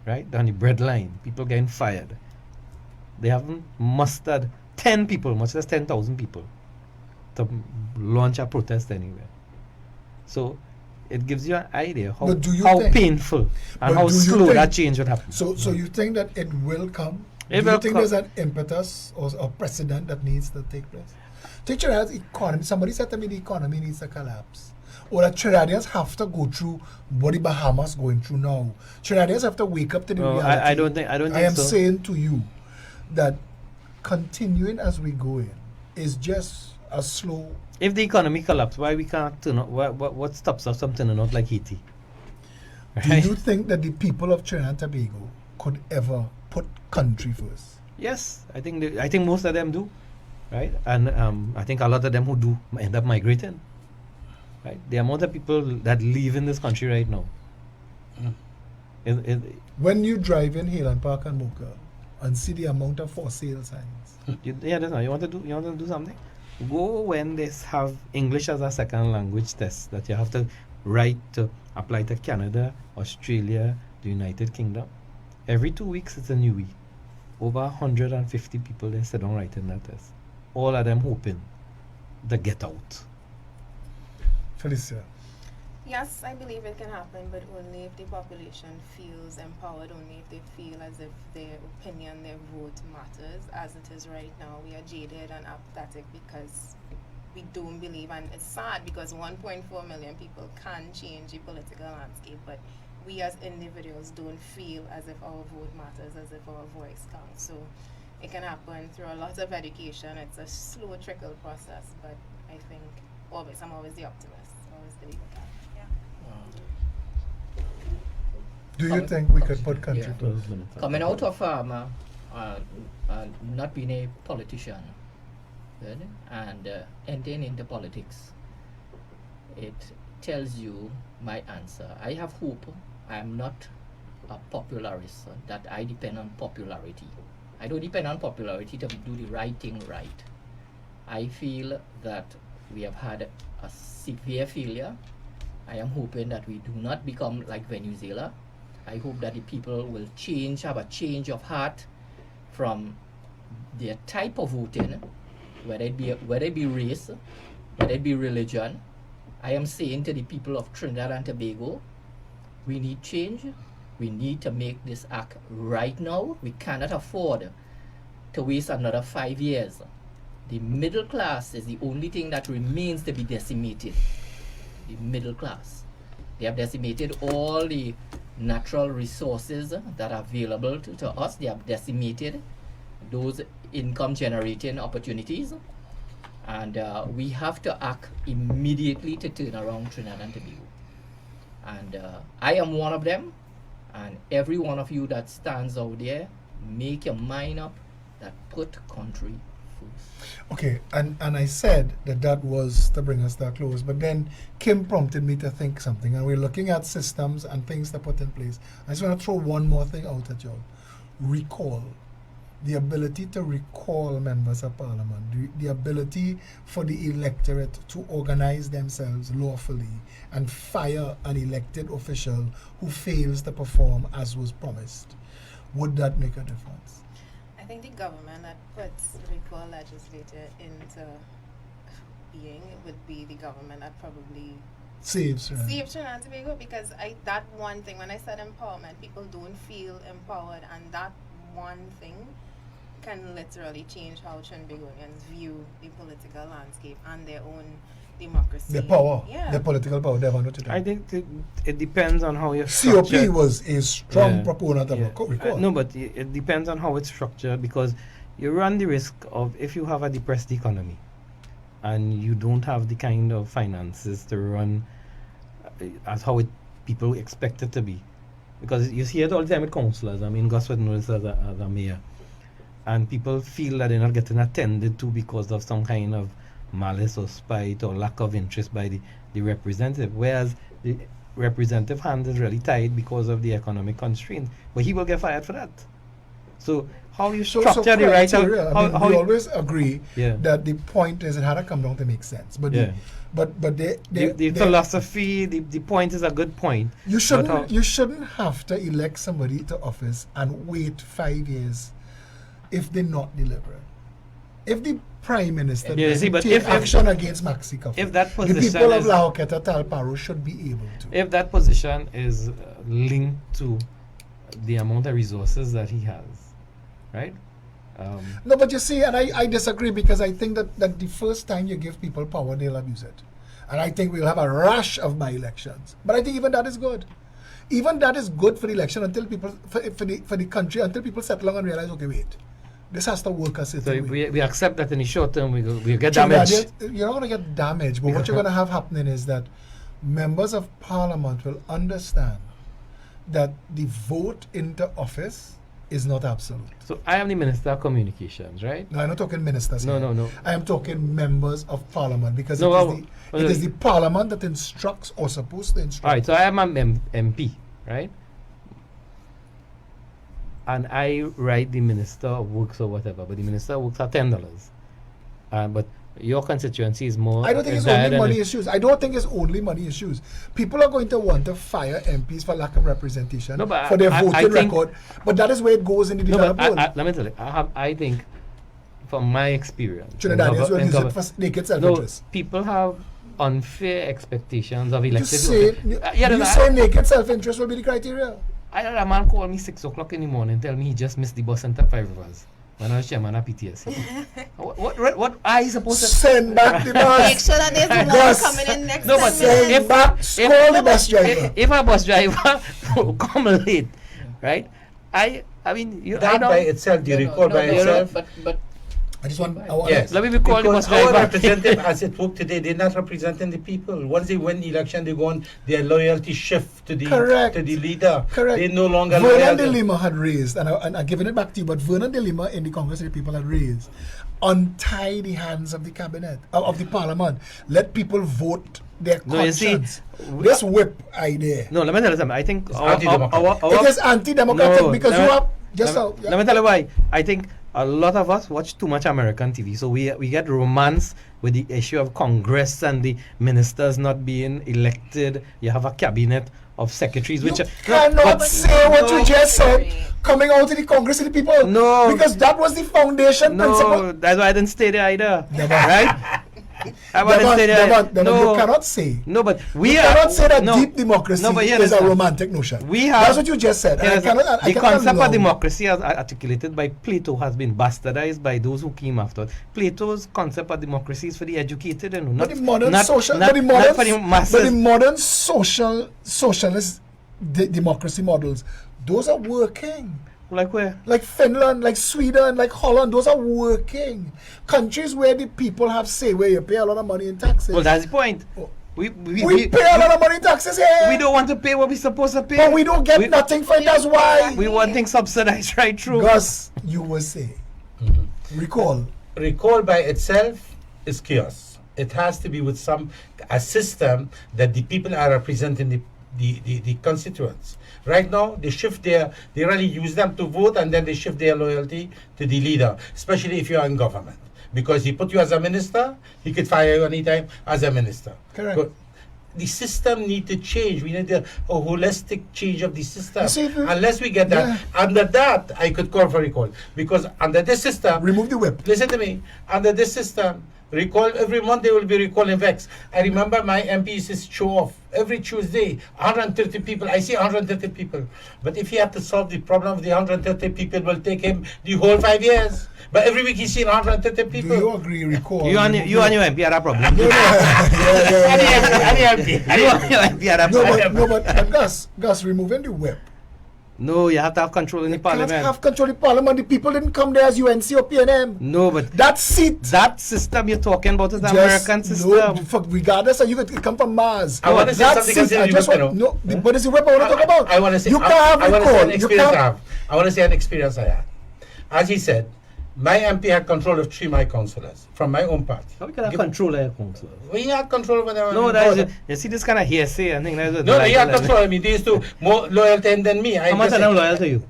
right? Down the bread line. People getting fired. They haven't mustered 10 people, much less 10,000 people, to launch a protest anywhere. So it gives you an idea how, But do you how think- painful but and how do you slow think- that change would happen. So you think that it will come? It Do will you think come. there's an impetus or a precedent that needs to take place? Take Trinidad's economy. Somebody said to me the economy needs to collapse. Or that Trinidadians have to go through what the Bahamas going through now. Trinidadians have to wake up to the No, reality. I don't think I am so. saying to you that continuing as we go in is just a slow. If the economy collapses, why we can't turn out? What stops us from turning out like Haiti? Do Right? you think that the people of Trinidad and Tobago could ever put country first? Yes, I think most of them do, right? And I think a lot of them who do end up migrating. Right? The amount of people that live in this country right now. When you drive in Highland Park and Mocha and see the amount of for sale signs, That's not. You want to do something? Go when they have English as a second language test that you have to write to apply to Canada, Australia, the United Kingdom. Every 2 weeks it's a newbie. Over 150 people they sit down writing that test. All of them hoping to get out. Felicia. Yes, I believe it can happen, but only if the population feels empowered, only if they feel as if their opinion, their vote matters. As it is right now, we are jaded and apathetic because we don't believe, and it's sad because 1.4 million people can change the political landscape, but we as individuals don't feel as if our vote matters, as if our voice counts. So it can happen through a lot of education. It's a slow trickle process, but I think I'm always the optimist. Always believe it can. Do you Comment- think we could put country Yeah. first? Coming out of not being a politician, good, and entering into politics, it tells you my answer. I have hope. I am not a popularist, that I depend on popularity. I don't depend on popularity to do the right thing right. I feel that we have had a severe failure. I am hoping that we do not become like Venezuela. I hope that the people will have a change of heart from their type of voting, whether it be race, whether it be religion. I am saying to the people of Trinidad and Tobago, we need change. We need to make this act right now. We cannot afford to waste another 5 years. The middle class is the only thing that remains to be decimated. The middle class. They have decimated all the natural resources that are available to us. They have decimated those income generating opportunities. And we have to act immediately to turn around Trinidad and Tobago. And I am one of them. And every one of you that stands out there, make your mind up that put country first. Okay, and I said that was to bring us to a close, but then Kim prompted me to think something, and we're looking at systems and things to put in place. I just want to throw one more thing out at y'all. Recall. The ability to recall members of parliament, the ability for the electorate to organize themselves lawfully and fire an elected official who fails to perform as was promised. Would that make a difference? I think the government that puts recall legislature into being would be the government that probably Saves, right? save Trinidad and Tobago, because that one thing, when I said empowerment, people don't feel empowered, and that one thing can literally change how Trinbagonians view the political landscape and their own democracy. The power, Yeah. the political power. Devon, what you think? I think it depends on how you're COP structured. was a strong Yeah. proponent of Yeah. recall. No, but it depends on how it's structured, because you run the risk of, if you have a depressed economy and you don't have the kind of finances to run as how people expect it to be. Because you see it all the time with councillors. I mean, Gus would know this as a mayor. And people feel that they're not getting attended to because of some kind of malice or spite or lack of interest by the representative. Whereas the representative hand is really tied because of the economic constraints. But he will get fired for that. So how you structure the right... criteria, I mean, we you- always agree Yeah. that the point is it had to come down to make sense. But Yeah. but the they philosophy, the point is a good point. you but how- shouldn't have to elect somebody to office and wait 5 years if they're not delivering. If the Prime Minister Yeah, doesn't see, but take if- action against Maxi Coffee, if that the position people of is- Laoketa Talparo should be able to. If that position is linked to the amount of resources that he has, right? No, but you see, and I disagree, because I think that the first time you give people power, they'll abuse it. And I think we'll have a rash of by-elections. But I think even that is good. Even that is good for the election until people, for the country, until people settle down and realize, okay, wait, this has to work a certain So way. we accept that in the short term we get Trinidad, damaged. you're not going to get damaged, but what you're going to have happening is that members of parliament will understand that the vote into office is not absolute. So I am the Minister of Communications, right? No, I'm not talking ministers. No, here. no, no. I am talking members of parliament, because No, it is the parliament that instructs or supposed to instruct. All right, so I am an MP, right? And I write the Minister of Works or whatever, but the Minister of Works are $10. But your constituency is more... I don't think it's dire only than money it- issues. I don't think it's only money issues. People are going to want to fire MPs for lack of representation, No, but for their I voting think- record. But that is where it goes in the No, developed but world. let me tell you, I think, from my experience... in Trinidadians will in use it for naked self-interest. No, people have unfair expectations of You elected say, you say naked self-interest will be the criteria. I had a man call me 6 o'clock in the morning, tell me he just missed the bus and took 5 hours when I was chairman of PTSC. what are you supposed to Send back the Make bus. sure that there's more Gus. coming in next No, time. but Send if- back. Scold the bus driver. if a bus driver come late, right? I mean, I That don't. by itself, the recall by itself. But I just want. Yes. Let me be calling Because bus our driver. representative, as it works today, they're not representing the people. Once they win the election, they go on, their loyalty shift to the Correct. to the leader. Correct. They no longer Vernon loyal. de Lima had raised, and I'm giving it back to you, but Vernon de Lima in the Congress of the People had raised, untie the hands of the cabinet, of the parliament. Let people vote their No, you see, conscience. This whip idea. No, let me tell you something. I think It's anti-democratic. It is anti-democratic No, because let you me- have just let me, let me tell you why. I think a lot of us watch too much American TV, so we get romance with the issue of Congress and the ministers not being elected. You have a cabinet of secretaries, You which cannot say what you just said No. coming out to the Congress of the people. No. Because that was the foundation no, principle. that's why I didn't stay there either. Never. Right? I didn't stay there. You cannot say. No, but we You are cannot say that no, deep democracy no, but here is a listen. romantic notion. We have- That's what you just said. And I Here's cannot, I the cannot concept allow- of democracy as articulated by Plato has been bastardized by those who came after. Plato's concept of democracy is for the educated and not But the modern not, social, not, but the modern, not for the masses. but the modern socialist democracy models, those are working. Like where? Like Finland, like Sweden, like Holland, those are working. Countries where the people have say, where you pay a lot of money in taxes. Well, that's the point. Oh. We we pay a lot of money in taxes here. we don't want to pay what we're supposed to pay. But we don't get We- nothing for it. That's why. We want things subsidized right through. Gus, you will say. Recall. Recall by itself is chaos. It has to be with a system that the people are representing the constituents. Right now, they really use them to vote, and then they shift their loyalty to the leader, especially if you are in government. Because he put you as a minister, he could fire you anytime as a minister. Correct. But the system need to change. We need a holistic change of the system. You see, if you- Unless we get that, under that, I could call for recall. Because under this system, Remove the whip. listen to me. Under this system, recall every month they will be recalling vex. I remember my MPs is show off every Tuesday. 130 people. I see 130 people. But if he had to solve the problem of the 130 people, it will take him the whole 5 years. But every week he's seen 130 Do people. you agree? Recall. You and your MP had a problem. No, no. Yeah. You and your MP had a No, problem. but Gus, removing the whip. No, you have to have control in the You can't parliament. have control of the parliament. The people didn't come there as UNC or PNM. No, but That seat. that system you're talking about is the just- American system. Regardless of you could come from Mars. I wanna say That something seat, concerning I just whip, want, you no, but it's the whip I want to talk about. I want to say, you can't have I want to say recall. an You experience I can't. have. I want to say an experience I had. As he said, my MP had control of 3 of my councillors from my own party. How we can have control of your council? We had control over them. No, that is you see this kind of hearsay and thing. No, he had control. I mean, they used to more loyal to him than me. How much are they loyal to you?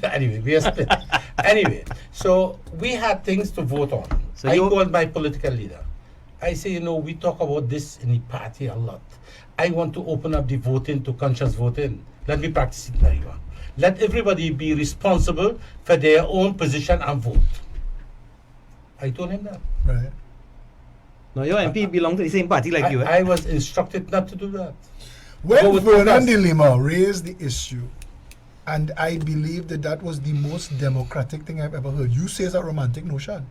Anyway, we are split. Anyway, so we had things to vote on. So I you- called my political leader. I say, we talk about this in the party a lot. I want to open up the voting to conscious voting. Let me practice it very well. Let everybody be responsible for their own position and vote. I told him that. Right. No, your MP belong to the same party like you. I was instructed not to do that. Go When with Vernon Congress. de Lima raised the issue, and I believe that was the most democratic thing I've ever heard. You say it's a romantic notion.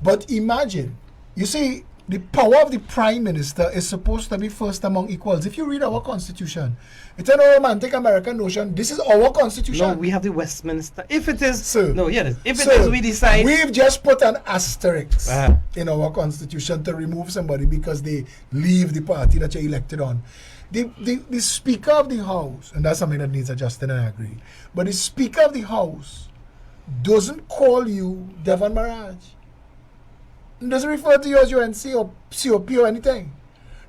But imagine, you see, the power of the prime minister is supposed to be first among equals. If you read our constitution, it's a romantic American notion. This is our constitution. No, we have the Westminster. If it is, Sir. no, yeah, if it So, is, we decide. We've just put an asterisk Uh-huh. in our constitution to remove somebody because they leave the party that you're elected on. The Speaker of the House, and that's something that needs adjusting, and I agree, but the Speaker of the House doesn't call you Devon Mirage. It doesn't refer to you as UNC or COP or anything.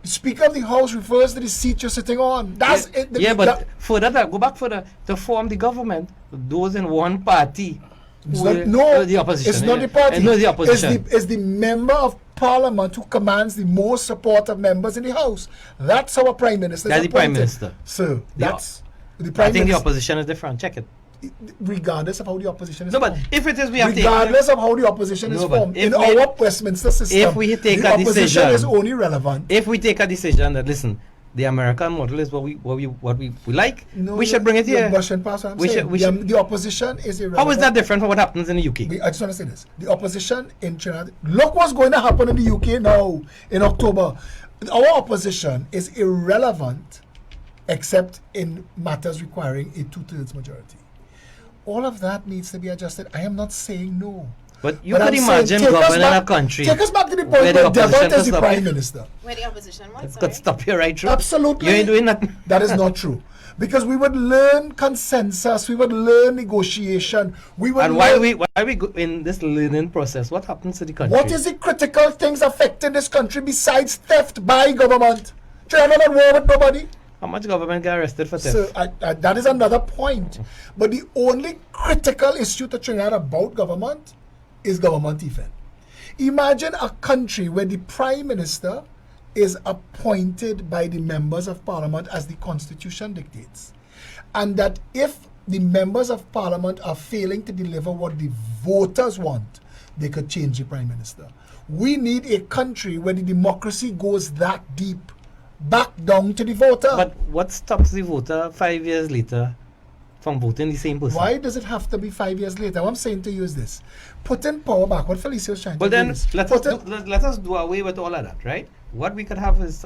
The Speaker of the House refers to the seat you're sitting on. That's yeah, it. yeah, but further, go back further to form the government. Those in one party. It's will- not, no, the opposition. it's not yeah. the party. No, the opposition. It's the member of parliament who commands the most support of members in the House. That's our prime minister. That's the prime minister. So The that's the prime I think the minister. opposition is different. Check it. regardless of how the opposition is No, formed. but if it is, we have to. Regardless of how the opposition is No, but formed, if in we- our Westminster system, if we take the a opposition decision- is only relevant. If we take a decision that, listen, the American model is what we like, we should bring it you're here. brushing past what I'm We saying. should- we The- should- the opposition is irrelevant. How is that different from what happens in the UK? I just want to say this. The opposition in Trinidad, look what's going to happen in the UK now in October. Our opposition is irrelevant except in matters requiring a 2/3 majority. All of that needs to be adjusted. I am not saying no. But you But could I'm saying, imagine take us governing a back- country. Take us back to the point where the where opposition Devon is can the stop prime you. minister. Where the opposition was, It sorry. could stop you right through. Absolutely. You ain't doing nothing. That is not true. Because we would learn consensus, we would learn negotiation, we would And learn why we go in this learning process? What happens to the country? what is the critical things affecting this country besides theft by government? Trinidad not war with nobody. How much government get arrested for theft? So that is another point. But the only critical issue to Trinidad about government is government event. Imagine a country where the prime minister is appointed by the members of parliament as the constitution dictates. And that if the members of parliament are failing to deliver what the voters want, they could change the prime minister. We need a country where the democracy goes that deep, back down to the voter. But what stops the voter 5 years later from voting the same person? Why does it have to be 5 years later? What I'm saying to you is this. Put in power back. What Felicia was trying Well, to do then is let us do away with all of that, right? What we could have is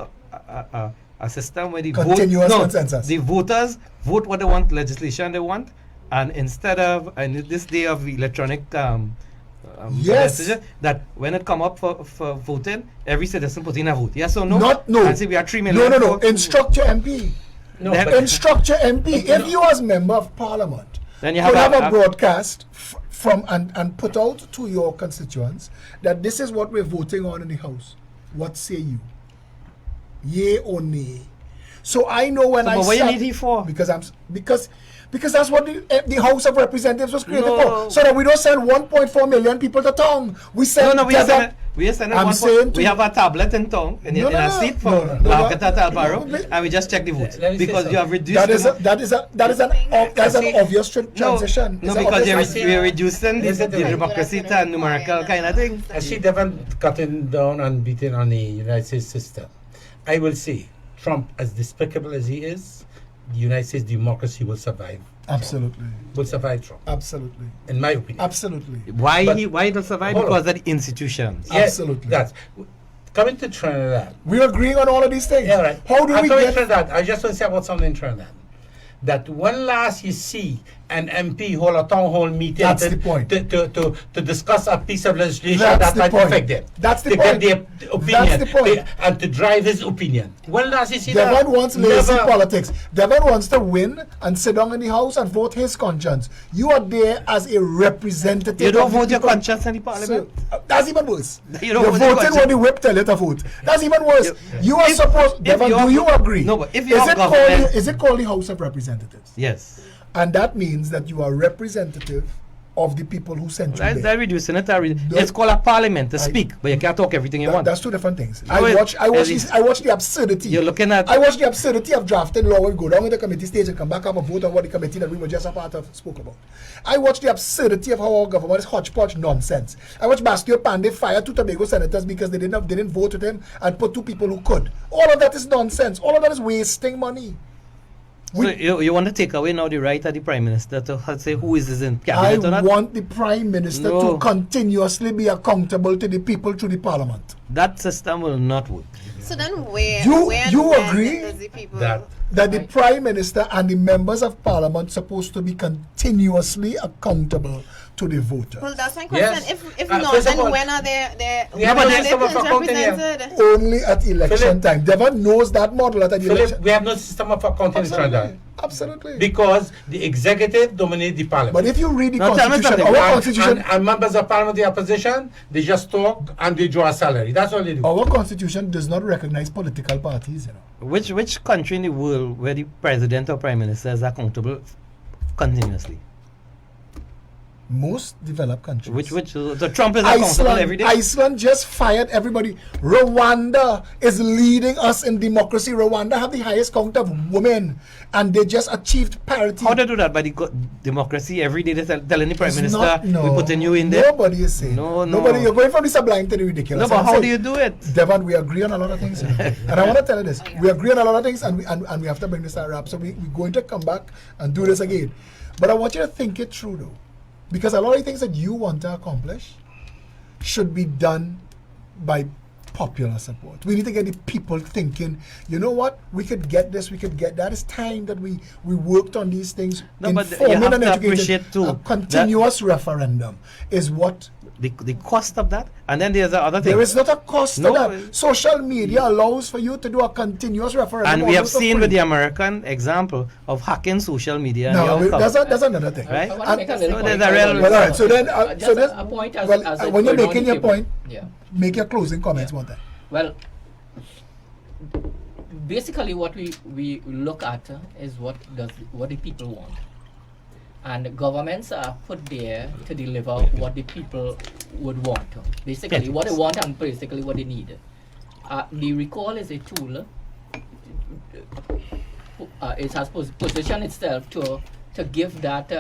a system where the Continuous consensus. the voters vote what they want, legislation they want, and instead of in this day of electronic Yes. decision, that when it come up for voting, every citizen put in a vote. Yes or no? Not no. And say we are 3 million. No. votes. Instruct your MP. No, Then- but Instruct your MP. If you as member of parliament Then you could have have a broadcast from and put out to your constituents that this is what we're voting on in the house. What say you? Yea or nay? So I know when So, I but what you sat- need it for? because that's what the House of Representatives was created No. for. So that we don't send 1.4 million people to town. We send No, we are Devon- sending. We are sending I'm one saying point. to We you- have a tablet in town in No, a no, seat no, for no, no, Market no, Albaro, no, and we just check the votes let me say because you have something. reduced. that is the- an obvious transition. No, It's an because obvious you're reducing the Listen to me. democracy to a numerical kind of thing. I see Devon cutting down and beating on the United States system. I will say, Trump, as despicable as he is, the United States democracy will survive. Absolutely. Will survive Trump, Absolutely. in my opinion. Absolutely. Why But- why it will survive? Hold on. Because of the institutions. Yeah, Absolutely. That's coming to Trinidad. We're agreeing on all of these things. Yeah, right. How do I'm we coming to get Trinidad. I just want to say about something in Trinidad. That when last you see an MP hold a town hall meeting That's the point. to discuss a piece of legislation That's that the might point. affect them. That's the to point. get their opinion. That's the point. And to drive his opinion. When last you see that? Devon wants lazy Never. politics. Devon wants to win and sit down in the house and vote his conscience. You are there as a representative. You don't of the vote your people. conscience in the parliament. So, that's even worse. You don't You're vote your voting conscience. when the whip tell you to vote. That's even worse. You are If- supposed. if Devon, your do you go- agree? No, but if is your it government- called? Is it called the House of Representatives? Yes. And that means that you are representative of the people who sent you That's there. that reducing it. No. It's called a parliament to I- speak, but you can't talk everything you want. That's two different things. No, I watch it's- the absurdity. You're looking at. I watch the absurdity of drafting law and go down in the committee stage and come back up and vote on what the committee that we were just a part of spoke about. I watch the absurdity of how our government is hodgepodge nonsense. I watch Bastio Pandey fire two Tobago senators because they didn't vote with him and put two people who could. All of that is nonsense. All of that is wasting money. So you want to take away now the right of the prime minister to say who is this in I cabinet or not? want the prime minister No. to continuously be accountable to the people through the parliament. That system will not work. So then where You- where and you when agree does the people that- That the prime minister and the members of parliament supposed to be continuously accountable to the voter. Well, that's my question. Yes. If Not, not, first of then all, when are they we have a when are system they of accounting here. represented? Only at election Philip- time. Devon knows that model at the Philip, election. we have no system of accounting in Trinidad. Absolutely. Absolutely. Because the executive dominate the parliament. But if you read the Now, tell me constitution, something. our and, constitution, and members of parliament, the opposition, they just talk and they draw a salary. That's all they do. our constitution does not recognize political parties. You know. Which country in the world where the president or prime minister is accountable continuously? Most developed countries. So Trump is accountable every day. Iceland just fired everybody. Rwanda is leading us in democracy. Rwanda have the highest count of women, and they just achieved parity. How they do that? By the democracy every day, they're telling the prime It's minister, not- no. we're putting you in there. Nobody is saying. No. Nobody. You're going from the sublime to the ridiculous. No, but I'm how saying, do you do it? Devon, we agree on a lot of things. And I want to tell you this. We agree on a lot of things, and we have to bring this to a wrap. So we're going to come back and do this again. But I want you to think it through, though. Because a lot of the things that you want to accomplish should be done by popular support. We need to get the people thinking, you know what, we could get this, we could get that. It's time that we worked on these things. No, but you informing have and to educating. appreciate too A continuous referendum is what. the cost of that, and then there's the other thing. There is not a cost No. to that. Social media allows for you to do a continuous referendum. And we have almost for seen free. with the American example of hacking social media. and the No, outcome. that's another thing. Right? I want to make a little So point. there's a real- Well, all right. So then, Just a point as, well, as it when you're going on making the your table. point, Yeah. make your closing comments. One time. Well, basically, what we look at is what the people want, and governments are put there to deliver what the people would want. Basically, what they want and basically what they need. The recall is a tool. It has positioned itself to give that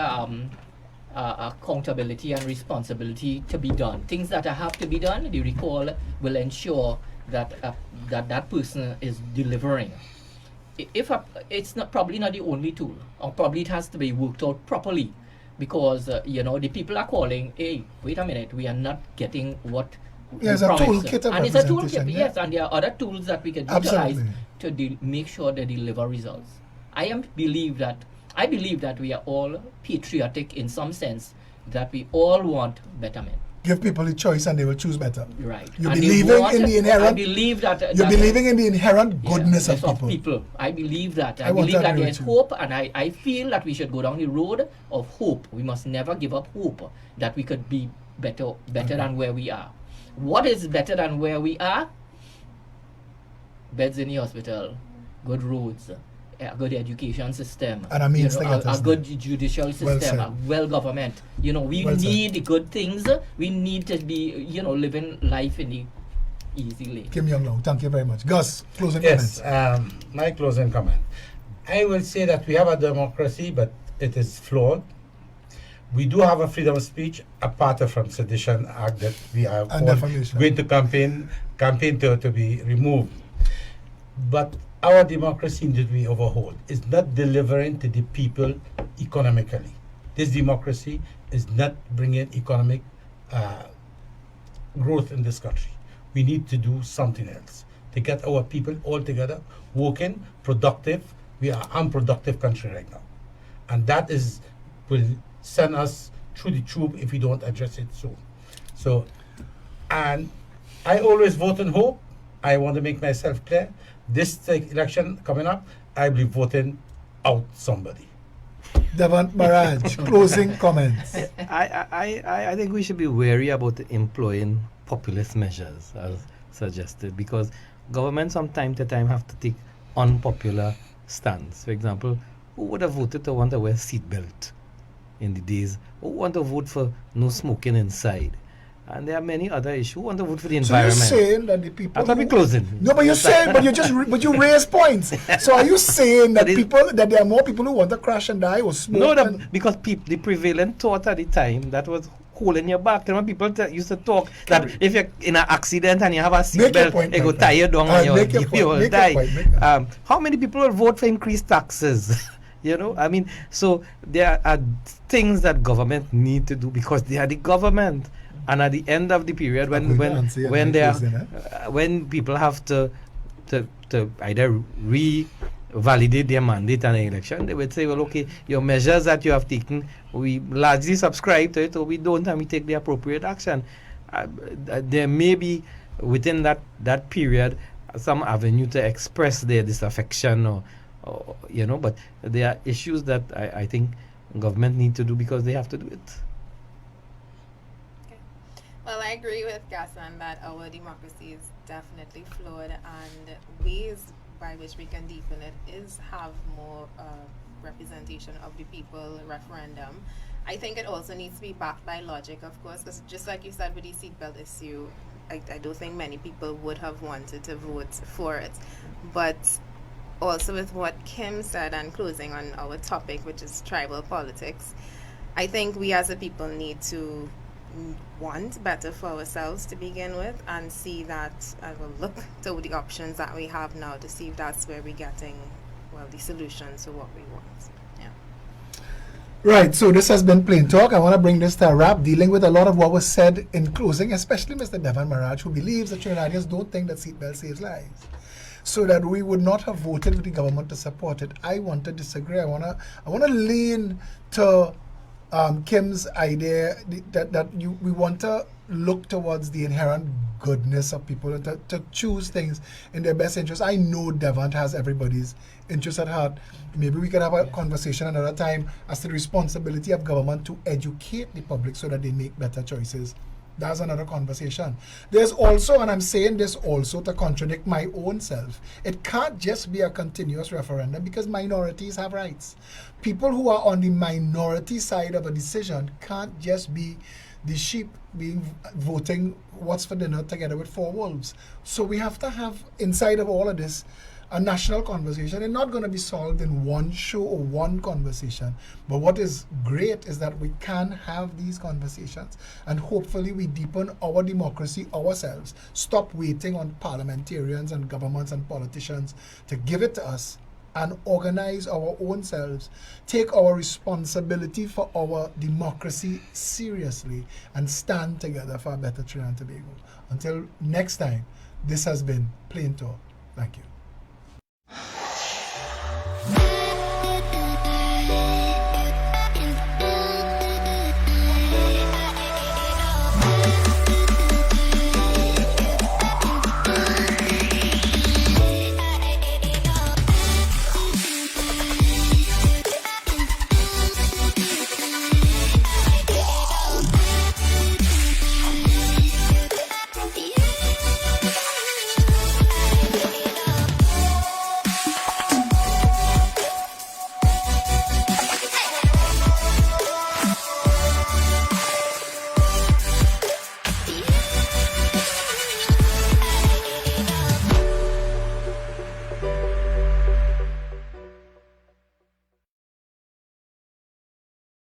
accountability and responsibility to be done. Things that have to be done, the recall will ensure that that person is delivering. It's not probably not the only tool, or probably it has to be worked out properly, because the people are calling, hey, wait a minute, we are not getting what Yeah, it's we a promised. toolkit of And it's a representation, toolkit, yeah. yes, and there are other tools that we can utilize Absolutely. to make sure they deliver results. I believe that we are all patriotic in some sense, that we all want betterment. Give people the choice, and they will choose better. Right. You're And they believing want in the it. inherent. I believe that. You're that- believing in the inherent goodness yes, of people. I believe that. I I want believe to that agree there's with you. hope, and I feel that we should go down the road of hope. We must never give up hope that we could be better than where we are. What is better than where we are? Beds in the hospital, good roads, a good education system, And a means to get us a good judicial Well system, said. a well government. We Well said. need the good things. We need to be, living life in the easy lane. Kim Young Long, thank you very much. Gus, closing Yes, comments. my closing comment. I will say that we have a democracy, but it is flawed. We do have a freedom of speech, apart from Sedition Act that we are And all defamation. going to campaign to be removed. But our democracy needs to be overhauled. It's not delivering to the people economically. This democracy is not bringing economic growth in this country. We need to do something else to get our people all together, working, productive. We are unproductive country right now. And that will send us through the tube if we don't address it soon. So, and I always vote in hope. I want to make myself clear. This election coming up, I'll be voting out somebody. Devon Barrage, closing comments. I think we should be wary about employing populist measures as suggested, because governments from time to time have to take unpopular stands. For example, who would have voted to want to wear seatbelt in the days? Who want to vote for no smoking inside? And there are many other issues. Who want to vote for the So you're environment? saying that the people. I thought we who- closing. No, but you're saying, but you raise points. So are you saying that But that there are more people who want to crash and die or smoke? No, and- because the prevalent thought at the time that was holding your back. You know, people used to talk that if you're in an accident and you have a Make your seatbelt, point, it my go friend. tie you down and Make your you point, will make your die. point, make your- How many people will vote for increased taxes? I mean, so there are things that government need to do because they are the government. And at the end of the period, I'm going to answer your next question, when people have to either revalidate their mandate in an election, they would say, well, okay, your measures that you have taken, we largely subscribe to it, or we don't, and we take the appropriate action. There may be within that period some avenue to express their disaffection, or but there are issues that I think government need to do because they have to do it. Well, I agree with Gassan that our democracy is definitely flawed, and ways by which we can deepen it is have more representation of the people referendum. I think it also needs to be backed by logic, of course, because just like you said with the seatbelt issue, I don't think many people would have wanted to vote for it. But also with what Kim said and closing on our topic, which is tribal politics, I think we as a people need to want better for ourselves to begin with and see that I will look to the options that we have now to see if that's where we're getting, well, the solutions to what we want. Yeah. Right, so this has been Plain Talk. I want to bring this to a wrap, dealing with a lot of what was said in closing, especially Mr. Devan Maraj, who believes that Trinidadians don't think that seatbelt saves lives, so that we would not have voted with the government to support it. I want to disagree. I want to lean to Kim's idea that we want to look towards the inherent goodness of people and to choose things in their best interest. I know Devant has everybody's interest at heart. Maybe we could have a conversation another time as to the responsibility of government to educate the public so that they make better choices. That's another conversation. There's also, and I'm saying this also to contradict my own self, it can't just be a continuous referendum because minorities have rights. People who are on the minority side of a decision can't just be the sheep voting what's for dinner together with four wolves. So we have to have, inside of all of this, a national conversation. It's not going to be solved in one show or one conversation. But what is great is that we can have these conversations and hopefully we deepen our democracy ourselves. Stop waiting on parliamentarians and governments and politicians to give it to us and organize our own selves. Take our responsibility for our democracy seriously and stand together for a better Trinidad and Tobago. Until next time, this has been Plain Talk. Thank you.